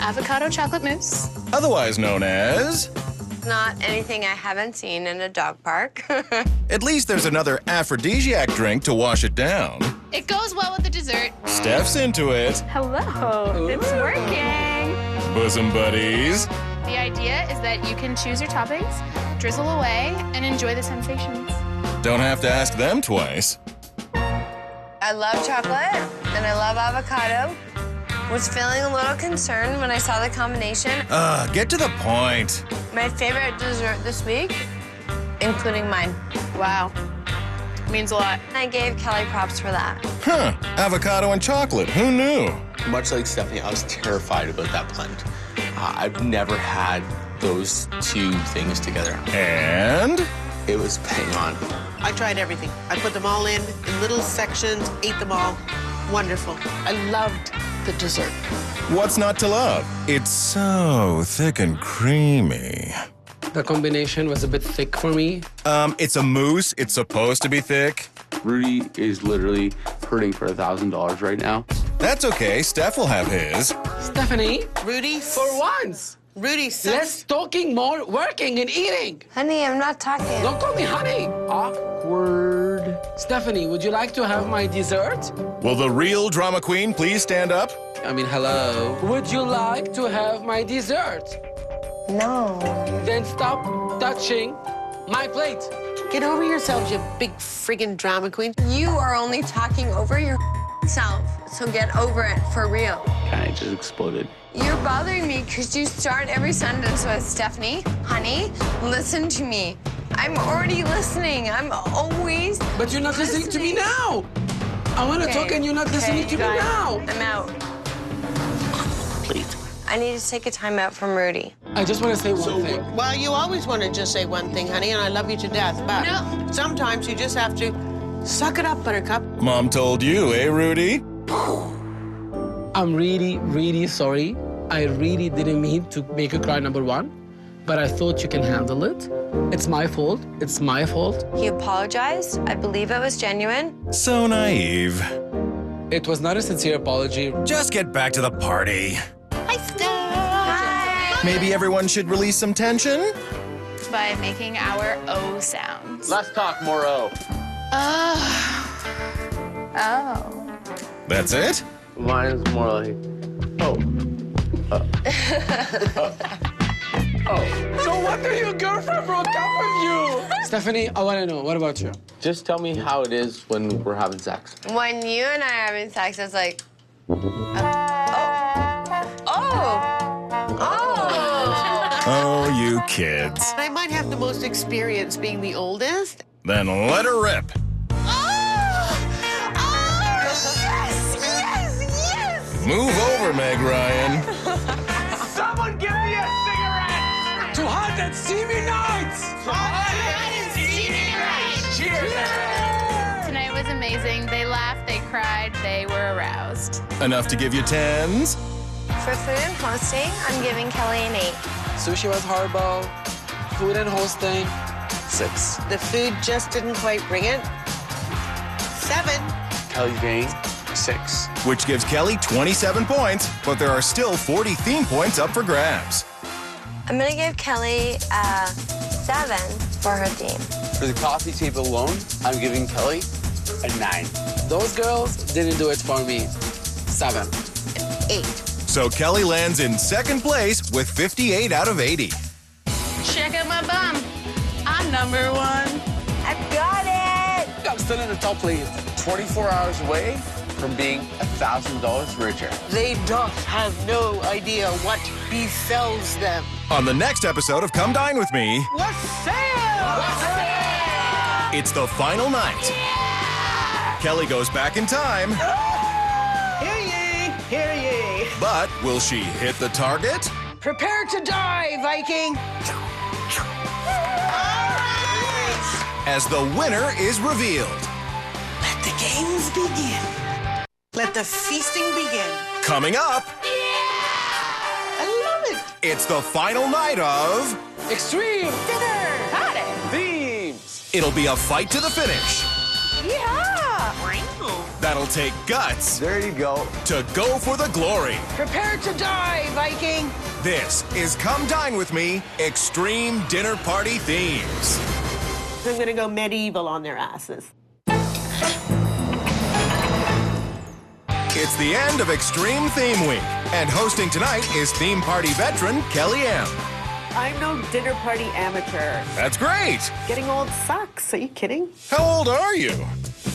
Avocado chocolate mousse. Otherwise known as... Not anything I haven't seen in a dog park. At least there's another aphrodisiac drink to wash it down. It goes well with the dessert. Steph's into it. Hello, it's working. Bosom buddies. The idea is that you can choose your toppings, drizzle away, and enjoy the sensations. Don't have to ask them twice. I love chocolate and I love avocado. Was feeling a little concerned when I saw the combination. Get to the point. My favorite dessert this week, including mine. Wow, means a lot. I gave Kelly props for that. Huh, avocado and chocolate, who knew? Much like Stephanie, I was terrified about that blend. I've never had those two things together. And? It was bang on. I tried everything. I put them all in little sections, ate them all. Wonderful. I loved the dessert. What's not to love? It's so thick and creamy. The combination was a bit thick for me. It's a mousse. It's supposed to be thick. Rudy is literally hurting for $1,000 right now. That's okay. Steph will have his. Stephanie, Rudy, for once, Rudy, less talking, more working and eating. Honey, I'm not talking. Don't call me honey. Awkward. Stephanie, would you like to have my dessert? Will the real drama queen please stand up? I mean, hello. Would you like to have my dessert? No. Then stop touching my plate. Get over yourself, you big friggin' drama queen. You are only talking over your self, so get over it for real. Kind of just exploded. You're bothering me because you start every sentence with, Stephanie, honey, listen to me. I'm already listening. I'm always But you're not listening to me now. I want to talk and you're not listening to me now. I'm out. Please. I need to take a time out from Rudy. I just want to say one thing. Well, you always want to just say one thing, honey, and I love you to death, but No. sometimes you just have to suck it up, Buttercup. Mom told you, eh, Rudy? I'm really, really sorry. I really didn't mean to make you cry, number one. But I thought you can handle it. It's my fault. It's my fault. He apologized. I believe it was genuine. So naive. It was not a sincere apology. Just get back to the party. Hi, Steph. Maybe everyone should release some tension? By making our O sounds. Less talk, more O. Oh. That's it? Mine is more like, oh. No wonder your girlfriend broke up with you. Stephanie, I want to know, what about you? Just tell me how it is when we're having sex. When you and I are having sex, it's like, Oh, you kids. I might have the most experience being the oldest. Then let her rip. Yes! Move over, Meg Ryan. Someone give me a cigarette! 200 steamy nights! Cheers! Tonight was amazing. They laughed, they cried, they were aroused. Enough to give you 10s? For food and hosting, I'm giving Kelly an 8. Sushi was horrible. Food and hosting, 6. The food just didn't quite bring it. 7. Kelly's getting 6. Which gives Kelly 27 points, but there are still 40 theme points up for grabs. I'm gonna give Kelly a 7 for her theme. For the coffee table alone, I'm giving Kelly a 9. Those girls didn't do it for me. 7. 8. So Kelly lands in second place with 58 out of 80. Check out my bum. I'm number 1. I got it! I'm still in the top lead. 24 hours away from being $1,000 richer. They doth have no idea what befalls them. On the next episode of Come Dine With Me, Wassail! it's the final night. Yeah! Kelly goes back in time, Hear ye! Hear ye! but will she hit the target? Prepare to die, Viking! As the winner is revealed. Let the games begin. Let the feasting begin. Coming up, I love it. it's the final night of Extreme Dinner! Got it. themes. It'll be a fight to the finish. Yeah! That'll take guts There you go. to go for the glory. Prepare to die, Viking! This is Come Dine With Me Extreme Dinner Party Themes. I'm gonna go medieval on their asses. It's the end of Extreme Theme Week, and hosting tonight is theme party veteran Kelly M. I'm no dinner party amateur. That's great. Getting old sucks. Are you kidding? How old are you?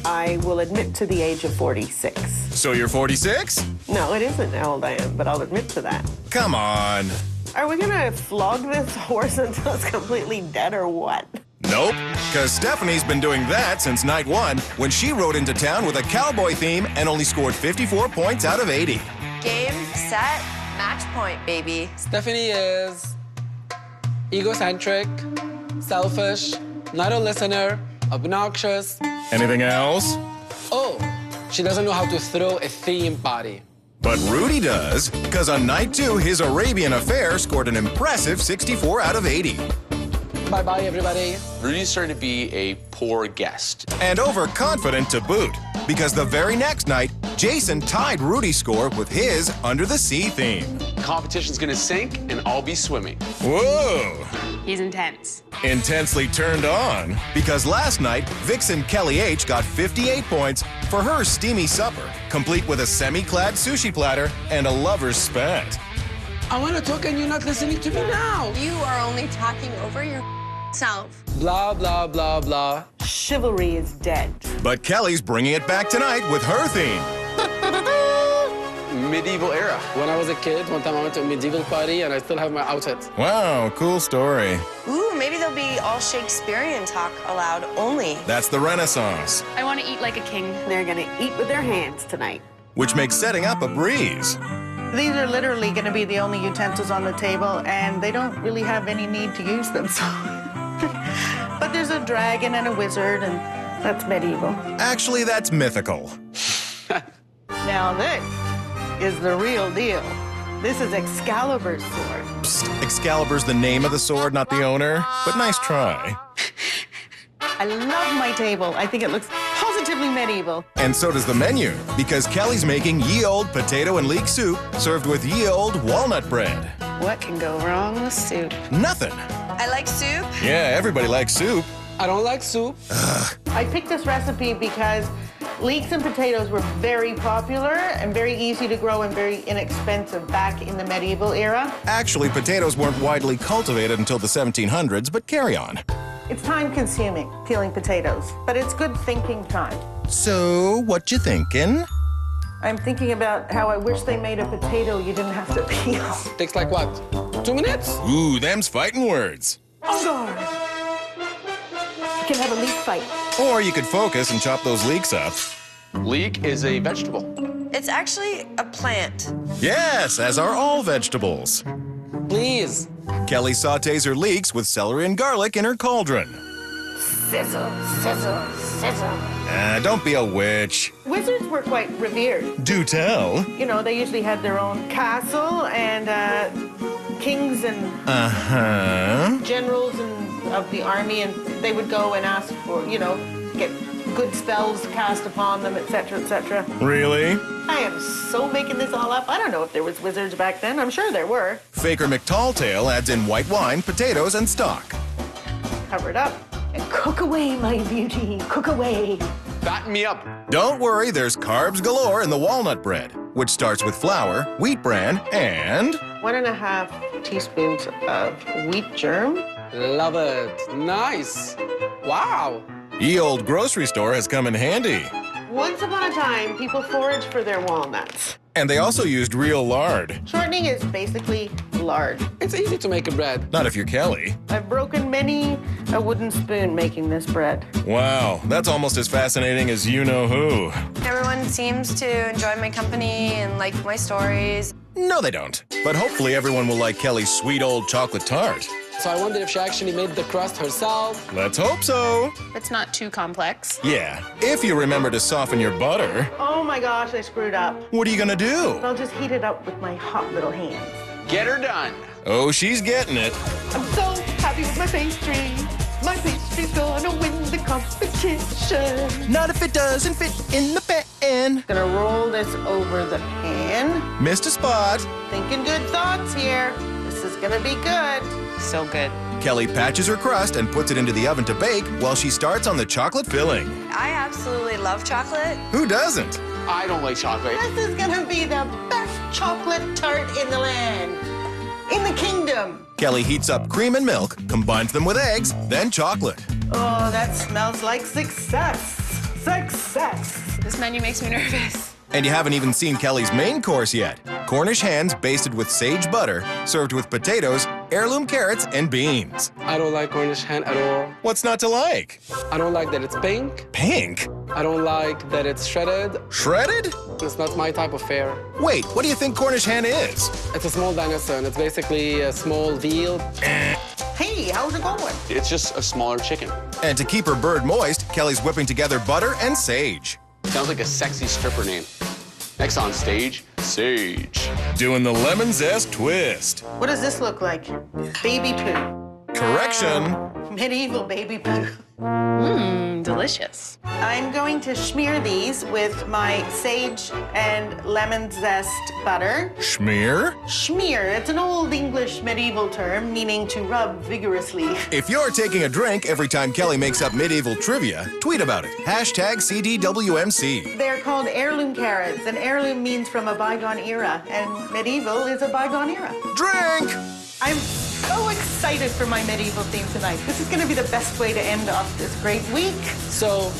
I will admit to the age of 46. So you're 46? No, it isn't how old I am, but I'll admit to that. Come on. Are we gonna flog this horse until it's completely dead or what? Nope, because Stephanie's been doing that since night 1 when she rode into town with a cowboy theme and only scored 54 points out of 80. Game, set, match point, baby. Stephanie is egocentric, selfish, not a listener, obnoxious. Anything else? Oh, she doesn't know how to throw a theme party. But Rudy does, because on night 2, his Arabian affair scored an impressive 64 out of 80. Bye-bye, everybody. Rudy's starting to be a poor guest. And overconfident to boot, because the very next night, Jason tied Rudy's score with his Under the Sea theme. Competition's gonna sink, and I'll be swimming. Whoa! He's intense. Intensely turned on, because last night, Vixen Kelly H got 58 points for her steamy supper, complete with a semi-clad sushi platter and a lover's spat. I want to talk and you're not listening to me now. You are only talking over your self. Blah, blah, blah, blah. Chivalry is dead. But Kelly's bringing it back tonight with her theme. Medieval era. When I was a kid, one time I went to a medieval party and I still have my outfit. Wow, cool story. Ooh, maybe there'll be all Shakespearean talk allowed only. That's the Renaissance, I want to eat like a king. They're gonna eat with their hands tonight. which makes setting up a breeze. These are literally going to be the only utensils on the table, and they don't really have any need to use them. So. But there's a dragon and a wizard, and that's medieval. Actually, that's mythical. Now this is the real deal. This is Excalibur's sword. Psst, Excalibur's the name of the sword, not the owner. But nice try. I love my table. I think it looks positively medieval. And so does the menu, because Kelly's making ye olde potato and leek soup served with ye olde walnut bread. What can go wrong with soup? Nothing. I like soup. Yeah, everybody likes soup. I don't like soup. I picked this recipe because leeks and potatoes were very popular and very easy to grow and very inexpensive back in the medieval era. Actually, potatoes weren't widely cultivated until the 1700s, but carry on. It's time-consuming, peeling potatoes, but it's good thinking time. So, what you thinking? I'm thinking about how I wish they made a potato you didn't have to peel. Takes like what? 2 minutes? Ooh, them's fighting words. Oh, God. You can have a leek fight. Or you could focus and chop those leeks up. Leek is a vegetable. It's actually a plant. Yes, as are all vegetables. Please. Kelly sautés her leeks with celery and garlic in her cauldron. Sizzle, sizzle, sizzle. Don't be a witch. Wizards were quite revered. Do tell. You know, they usually had their own castle and kings and generals of the army, and they would go and ask for, you know, get good spells cast upon them, etc., etc. Really? I am so making this all up. I don't know if there was wizards back then. I'm sure there were. Faker McTalltail adds in white wine, potatoes, and stock. Cover it up and cook away, my beauty. Cook away. Fatten me up. Don't worry, there's carbs galore in the walnut bread, which starts with flour, wheat bran, and 1.5 teaspoons of wheat germ. Love it. Nice. Wow. ye olde grocery store has come in handy. Once upon a time, people foraged for their walnuts. And they also used real lard. Shortening is basically lard. It's easy to make a bread. Not if you're Kelly. I've broken many a wooden spoon making this bread. Wow, that's almost as fascinating as you-know-who. Everyone seems to enjoy my company and like my stories. No, they don't. But hopefully everyone will like Kelly's sweet old chocolate tart. So I wonder if she actually made the crust herself. Let's hope so. It's not too complex. Yeah, if you remember to soften your butter. Oh my gosh, I screwed up. What are you gonna do? I'll just heat it up with my hot little hands. Get her done. Oh, she's getting it. I'm so happy with my pastry. My pastry's gonna win the competition. Not if it doesn't fit in the pan. Gonna roll this over the pan. Missed a spot. Thinking good thoughts here. This is gonna be good. So good. Kelly patches her crust and puts it into the oven to bake while she starts on the chocolate filling. I absolutely love chocolate. Who doesn't? I don't like chocolate. This is gonna be the best chocolate tart in the land. In the kingdom. Kelly heats up cream and milk, combines them with eggs, then chocolate. Oh, that smells like success. Success. This menu makes me nervous. And you haven't even seen Kelly's main course yet. Cornish hens basted with sage butter, served with potatoes, heirloom carrots, and beans. I don't like Cornish hen at all. What's not to like? I don't like that it's pink. Pink? I don't like that it's shredded. Shredded? It's not my type of fare. Wait, what do you think Cornish hen is? It's a small venison. It's basically a small veal. Hey, how's it going? It's just a smaller chicken. And to keep her bird moist, Kelly's whipping together butter and sage. Sounds like a sexy stripper name. Next on stage, Sage. Doing the lemon zest twist. What does this look like? Baby poo. Correction. medieval baby poo. Mmm, delicious. I'm going to smear these with my sage and lemon zest butter. Schmear? Schmear, it's an old English medieval term meaning to rub vigorously. If you're taking a drink every time Kelly makes up medieval trivia, tweet about it. Hashtag CDWMC. They're called heirloom carrots, and heirloom means from a bygone era, and medieval is a bygone era. Drink! I'm so excited for my medieval theme tonight. This is going to be the best way to end off this great week. So,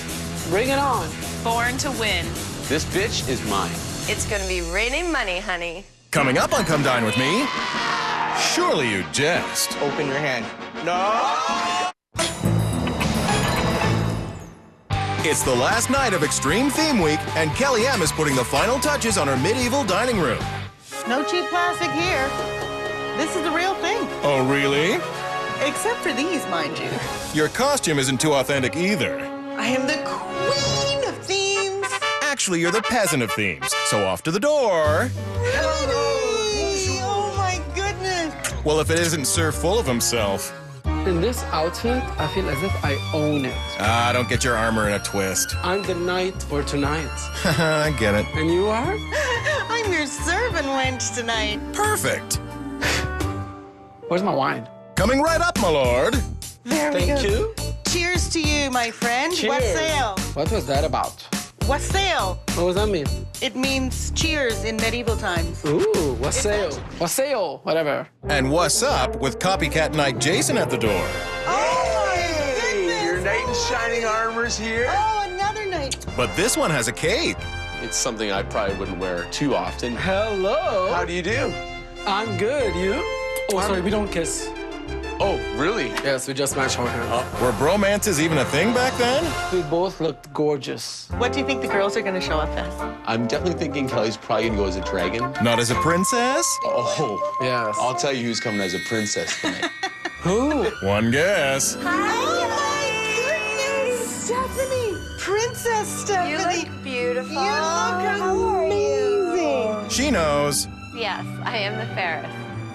bring it on. Born to win. This bitch is mine. It's gonna be raining money, honey. Coming up on Come Dine With Me, surely you jest. Open your hand. No! It's the last night of Extreme Theme Week, and Kelly M is putting the final touches on her medieval dining room. No cheap plastic here. This is the real thing. Oh, really? Except for these, mind you. Your costume isn't too authentic either. I am the queen of themes. Actually, you're the peasant of themes, so off to the door. Rudy! Oh my goodness. Well, if it isn't Sir Full of Himself. In this outfit, I feel as if I own it. Don't get your armor in a twist. I'm the knight for tonight. I get it. And you are? I'm your servant wench tonight. Perfect. Where's my wine? Coming right up, my lord. There we Thank go. you. Cheers to you, my friend. Cheers. Wassail. What was that about? Wassail. What does that mean? It means cheers in medieval times. Ooh, wassail. Wassail, whatever. And what's up with copycat knight Jason at the door? Oh my goodness. Your knight in shining armor's here. Oh, another night. But this one has a cape. It's something I probably wouldn't wear too often. Hello. How do you do? I'm good. You? Oh, sorry, we don't kiss. Oh, really? Yes, we just match our hands. Were bromances even a thing back then? We both looked gorgeous. What do you think the girls are going to show up as? I'm definitely thinking Kelly's probably gonna go as a dragon. Not as a princess? Oh, Yes. I'll tell you who's coming as a princess tonight. Who? One guess. Oh my goodness, Stephanie! Princess Stephanie! You look beautiful. You look amazing! She knows. Yes, I am the fairest.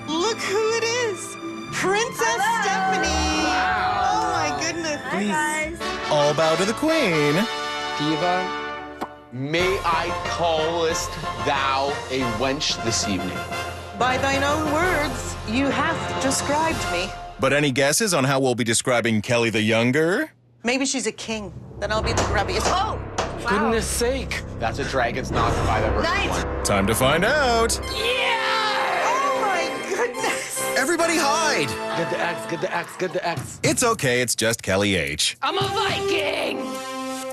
Look who it is! Princess Stephanie! Oh my goodness! Hi, guys. All bow to the queen. Diva. May I callest thou a wench this evening? By thine own words, you have described me. But any guesses on how we'll be describing Kelly the Younger? Maybe she's a king. Then I'll be the grubbiest. Oh! Wow. Goodness sake. That's a dragon's knock if I've ever heard Nice. one. Time to find out. Oh my goodness! Everybody hide. Get the axe, get the axe, get the axe. It's okay, it's just Kelly H. I'm a Viking.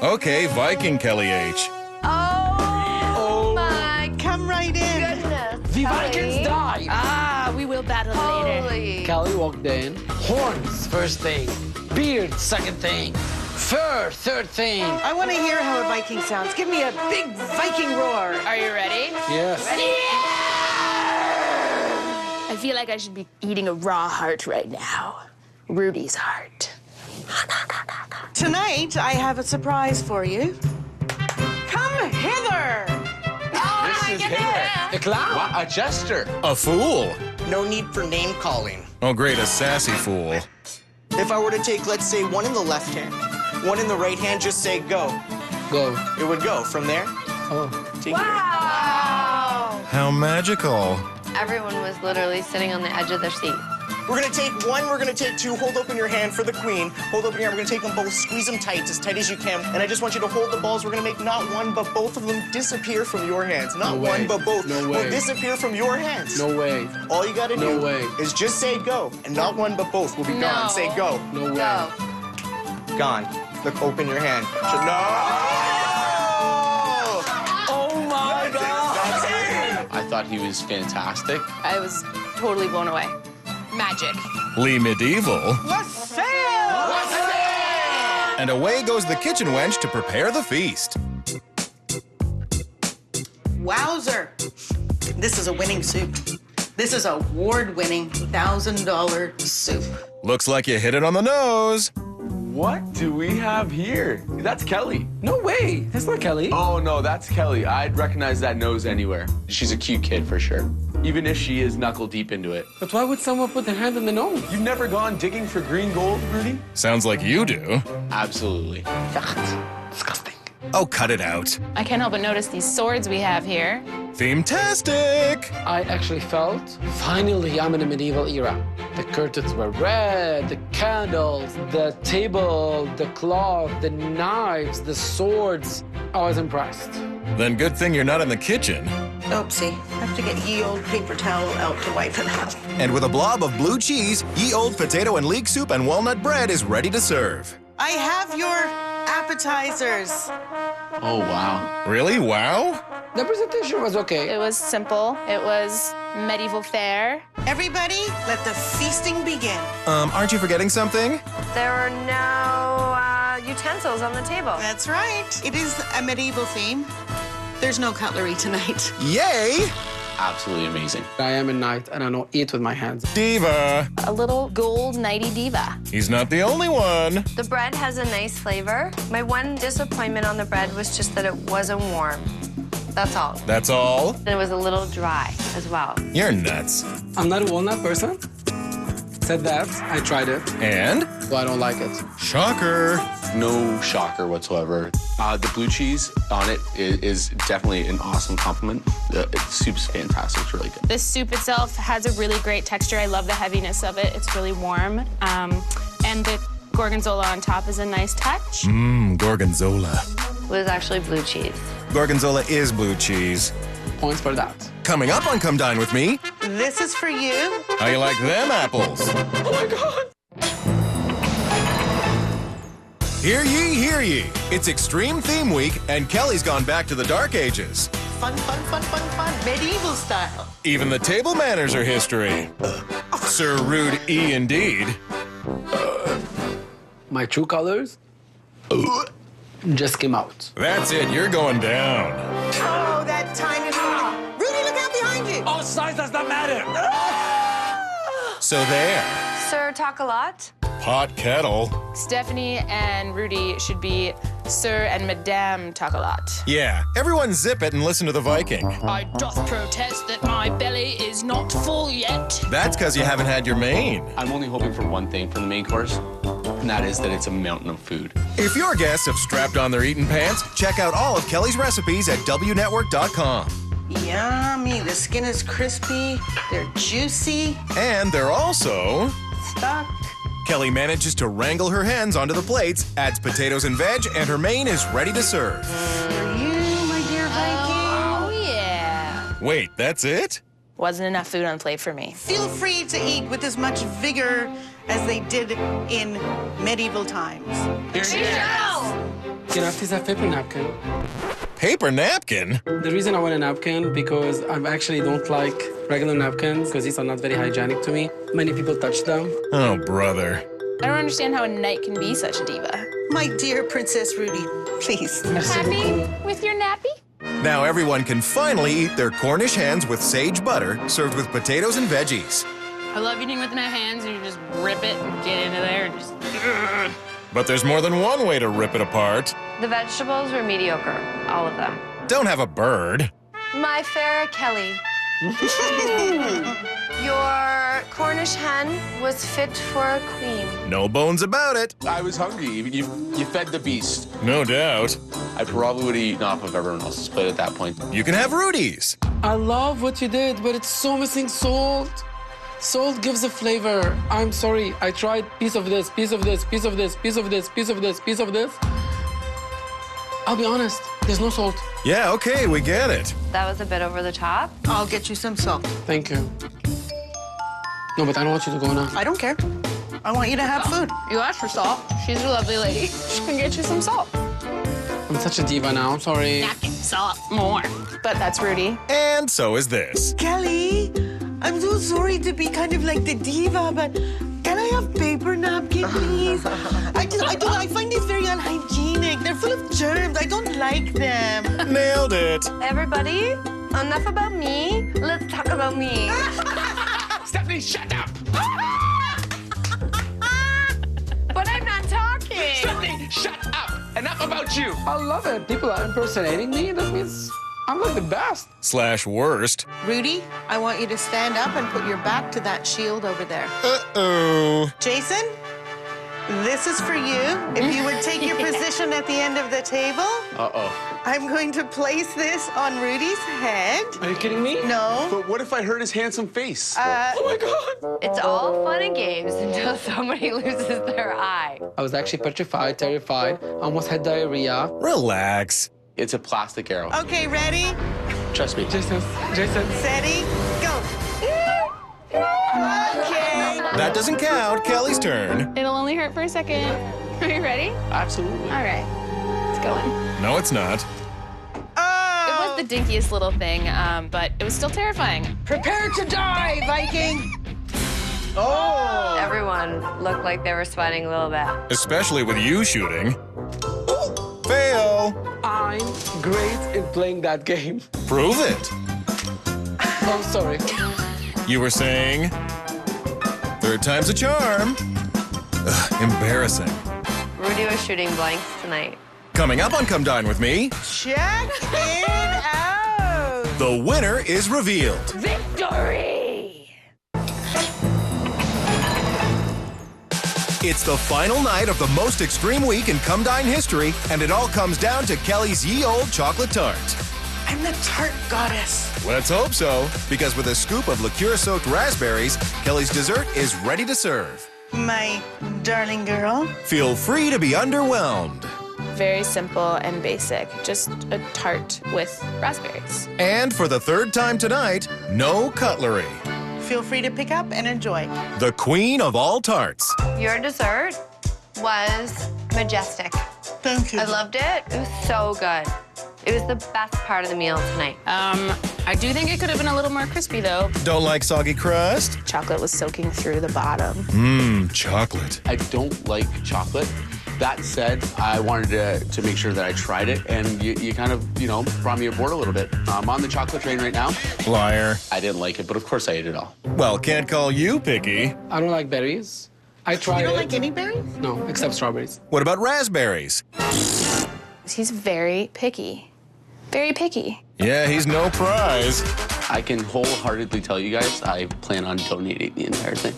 Okay, Viking Kelly H. Oh my Come right in. goodness. The Kelly. Vikings die. Ah, we will battle later. Holy. Kelly walked in. Horns, first thing. Beard, second thing. Fur, third thing. I want to hear how a Viking sounds. Give me a big Viking roar. Are you ready? Yes. I feel like I should be eating a raw heart right now. Rudy's heart. Tonight, I have a surprise for you. Come hither! This is Hitler. A clown. What? A jester. A fool. No need for name calling. Oh, great, a sassy fool. If I were to take, let's say, one in the left hand, one in the right hand, just say go. Go. It would go from there. Oh. Take Wow. How magical. Everyone was literally sitting on the edge of their seat. We're gonna take one, we're gonna take two. Hold open your hand for the queen. Hold open your hand. We're gonna take them both, squeeze them tight as you can. And I just want you to hold the balls. We're gonna make not one, but both of them disappear from your hands. Not No way. one, but both No will way. disappear from your hands. No way. All you gotta No do way. is just say go. And not one, but both will be No. gone. Say go. No way. Go. Gone. Look, open your hand. No! Oh my God. That's it. I thought he was fantastic. I was totally blown away. Magic. Lee Medieval. Wassail! And away goes the kitchen wench to prepare the feast. Wowzer! This is a winning soup. This is a award-winning $1,000 soup. Looks like you hit it on the nose. What do we have here? That's Kelly. No way. That's not Kelly. Oh, no, that's Kelly. I'd recognize that nose anywhere. She's a cute kid for sure. Even if she is knuckle deep into it. But why would someone put their hand in the nose? You've never gone digging for green gold, Rudy? Sounds like you do. Absolutely. Disgusting. Oh, cut it out. I can't help but notice these swords we have here. Theme-tastic. I actually felt, finally, I'm in a medieval era. The curtains were red, the candles, the table, the cloth, the knives, the swords. I was impressed. Then good thing you're not in the kitchen. Oopsie. I have to get ye old paper towel out to wipe it out. And with a blob of blue cheese, ye old potato and leek soup and walnut bread is ready to serve. I have your appetizers. Oh, wow. Really? Wow? The presentation was okay. It was simple. It was medieval fare. Everybody, let the feasting begin. Aren't you forgetting something? There are no utensils on the table. That's right. It is a medieval theme. There's no cutlery tonight. Yay! Absolutely amazing. I am a knight, and I know eat with my hands. Diva. A little gold knighty diva. He's not the only one. The bread has a nice flavor. My one disappointment on the bread was just that it wasn't warm. That's all. That's all? And it was a little dry as well. You're nuts. I'm not a walnut person. Said that. I tried it. And? Well, I don't like it. Shocker. No shocker whatsoever. The blue cheese on it is definitely an awesome compliment. The soup's fantastic. It's really good. The soup itself has a really great texture. I love the heaviness of it. It's really warm. And the gorgonzola on top is a nice touch. Gorgonzola. It was actually blue cheese. Gorgonzola is blue cheese. Points for that. Coming up on Come Dine With Me, This is for you. how you like them apples? Oh my God. Hear ye, hear ye. It's Extreme Theme Week, and Kelly's gone back to the Dark Ages. Fun, fun, fun, fun, fun. Medieval style. Even the table manners are history. Sir Rude E indeed. My true colors just came out. That's it, you're going down. Oh, that time is Rudy. Rudy, look out behind you. Oh, size does not matter. So there, Sir, talk a lot. pot kettle. Stephanie and Rudy should be Sir and Madame talk a lot. Yeah, everyone zip it and listen to the Viking. I doth protest that my belly is not full yet. That's because you haven't had your main. I'm only hoping for one thing from the main course, and that is that it's a mountain of food. If your guests have strapped on their eating pants, check out all of Kelly's recipes at WNetwork.com. Yummy. The skin is crispy. They're juicy. And they're also... Stuck. Kelly manages to wrangle her hens onto the plates, adds potatoes and veg, and her main is ready to serve. For you, my dear Viking. Oh, yeah. Wait, that's it? Wasn't enough food on the plate for me. Feel free to eat with as much vigor as they did in medieval times. Can I please have paper napkin? Paper napkin? The reason I want a napkin because I actually don't like regular napkins because these are not very hygienic to me. Many people touch them. Oh, brother. I don't understand how a knight can be such a diva. My dear Princess Rudy, please. Happy with your nappy? Now everyone can finally eat their Cornish hens with sage butter, served with potatoes and veggies. I love eating with my hands, and you just rip it and get into there and just... But there's more than one way to rip it apart. The vegetables were mediocre, all of them. Don't have a bird. My fair Kelly. Your Cornish hen was fit for a queen. No bones about it. I was hungry. You fed the beast. No doubt. I probably would have eaten off of everyone else's plate at that point. You can have Rudy's. I love what you did, but it's so missing salt. Salt gives a flavor. I'm sorry. I tried piece of this, piece of this, piece of this, piece of this, piece of this, piece of this. I'll be honest, there's no salt. Yeah, okay, we get it. That was a bit over the top. I'll get you some salt. Thank you. No, but I don't want you to go now. I don't care. I want you to have food. You asked for salt. She's a lovely lady. She can get you some salt. I'm such a diva now. I'm sorry. Napkin, salt, more. But that's Rudy. And so is this. Kelly, I'm so sorry to be kind of like the diva, but can I have paper napkin, please? I find these very unhygienic. They're full of germs. I don't like them. Nailed it. Everybody, enough about me. Let's talk about me. Stephanie, shut up! But I'm not talking. Shut up! Enough about you! I love it. People are impersonating me. That means I'm like the best. / worst. Rudy, I want you to stand up and put your back to that shield over there. Uh-oh. Jason, this is for you. If you would take your position at the end of the table. Uh-oh. I'm going to place this on Rudy's head. Are you kidding me? No. But what if I hurt his handsome face? Oh my God. It's all fun and games until somebody loses their eye. I was actually petrified, terrified, almost had diarrhea. Relax. It's a plastic arrow. Okay, ready, Trust me. Jason. steady, go. Okay. That doesn't count. Kelly's turn. It'll only hurt for a second. Are you ready? Absolutely. All right. It's going. No, it's not. It was the dinkiest little thing, but it was still terrifying. Prepare to die, Viking. Everyone looked like they were sweating a little bit. Especially with you shooting. Fail. I'm great in playing that game. Prove it. Oh, sorry. You were saying? Third time's a charm. Ugh, embarrassing. Rudy was shooting blanks tonight. Coming up on Come Dine With Me, Check it out. the winner is revealed. Victory! It's the final night of the most extreme week in Come Dine history, and it all comes down to Kelly's ye old chocolate tart. I'm the tart goddess. Let's hope so, because with a scoop of liqueur-soaked raspberries, Kelly's dessert is ready to serve. My darling girl. Feel free to be underwhelmed. Very simple and basic. Just a tart with raspberries. And for the third time tonight, no cutlery. Feel free to pick up and enjoy. The queen of all tarts. Your dessert was majestic. Thank you. I loved it. It was so good. It was the best part of the meal tonight. I do think it could have been a little more crispy, though. Don't like soggy crust? Chocolate was soaking through the bottom. Mmm, chocolate. I don't like chocolate. That said, I wanted to make sure that I tried it, and you kind of, brought me aboard a little bit. I'm on the chocolate train right now. Liar. I didn't like it, but of course I ate it all. Well, can't call you picky. I don't like berries. I tried You don't it. like any berries? No, except strawberries. What about raspberries? He's very picky. Very picky. Yeah, he's no prize. I can wholeheartedly tell you guys, I plan on donating the entire thing.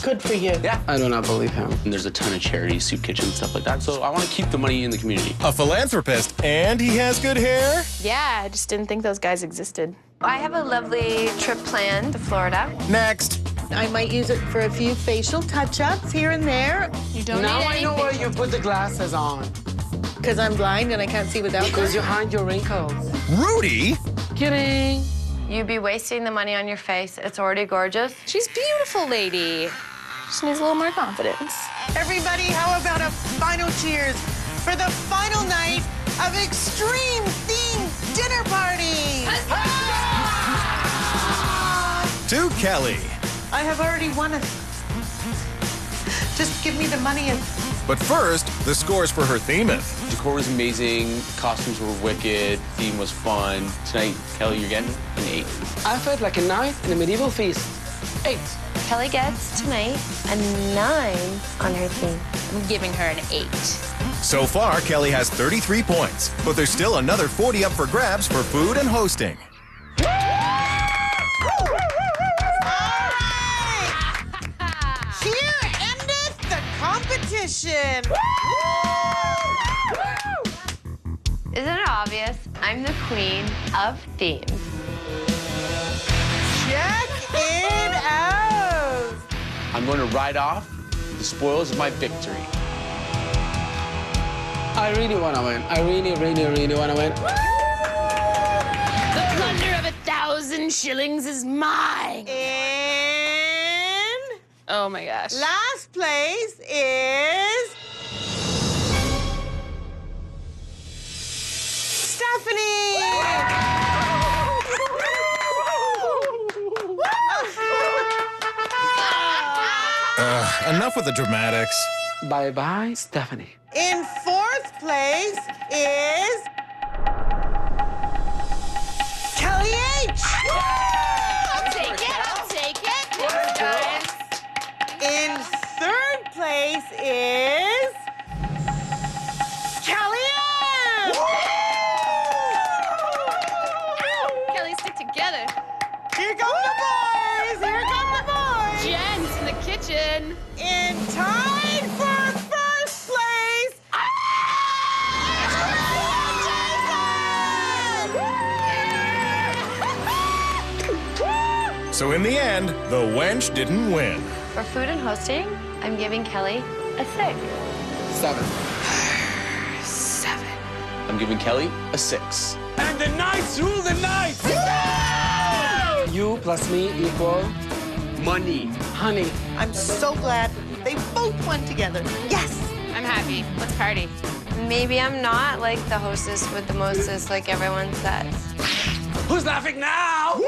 Good for you. Yeah. I do not believe him. And there's a ton of charities, soup kitchens, stuff like that. So I want to keep the money in the community. A philanthropist, and he has good hair? Yeah, I just didn't think those guys existed. I have a lovely trip planned to Florida. Next. I might use it for a few facial touch-ups here and there. You don't Now need I know anything. why you put the glasses on. Because I'm blind and I can't see without Because them. you hide your wrinkles. Rudy? Kidding. You'd be wasting the money on your face. It's already gorgeous. She's beautiful, lady. Just needs a little more confidence. Everybody, how about a final cheers for the final night of extreme themed dinner party? To Kelly. I have already won it. Just give me the money and... But first, the scores for her themeth. Decor was amazing, costumes were wicked, theme was fun. Tonight, Kelly, you're getting an 8. I felt like a knight in a medieval feast. 8. Kelly gets tonight a 9 on her theme. I'm giving her an 8. So far, Kelly has 33 points, but there's still another 40 up for grabs for food and hosting. Here endeth the competition. Isn't it obvious? I'm the queen of themes. Check it out. I'm going to ride off the spoils of my victory. I really want to win. I really, really, really want to win. The plunder of 1,000 shillings is mine. And Oh my gosh. last place is Stephanie. Enough with the dramatics. Bye-bye, Stephanie. In fourth place is Kelly H. I'll take it. I'll take it. In third place is So in the end, the wench didn't win. For food and hosting, I'm giving Kelly a 6. 7. 7. I'm giving Kelly a 6. And the knights rule the night! You plus me equal Money. honey. I'm so glad they both won together. Yes! I'm happy. Let's party. Maybe I'm not like the hostess with the mostest like everyone says. Who's laughing now?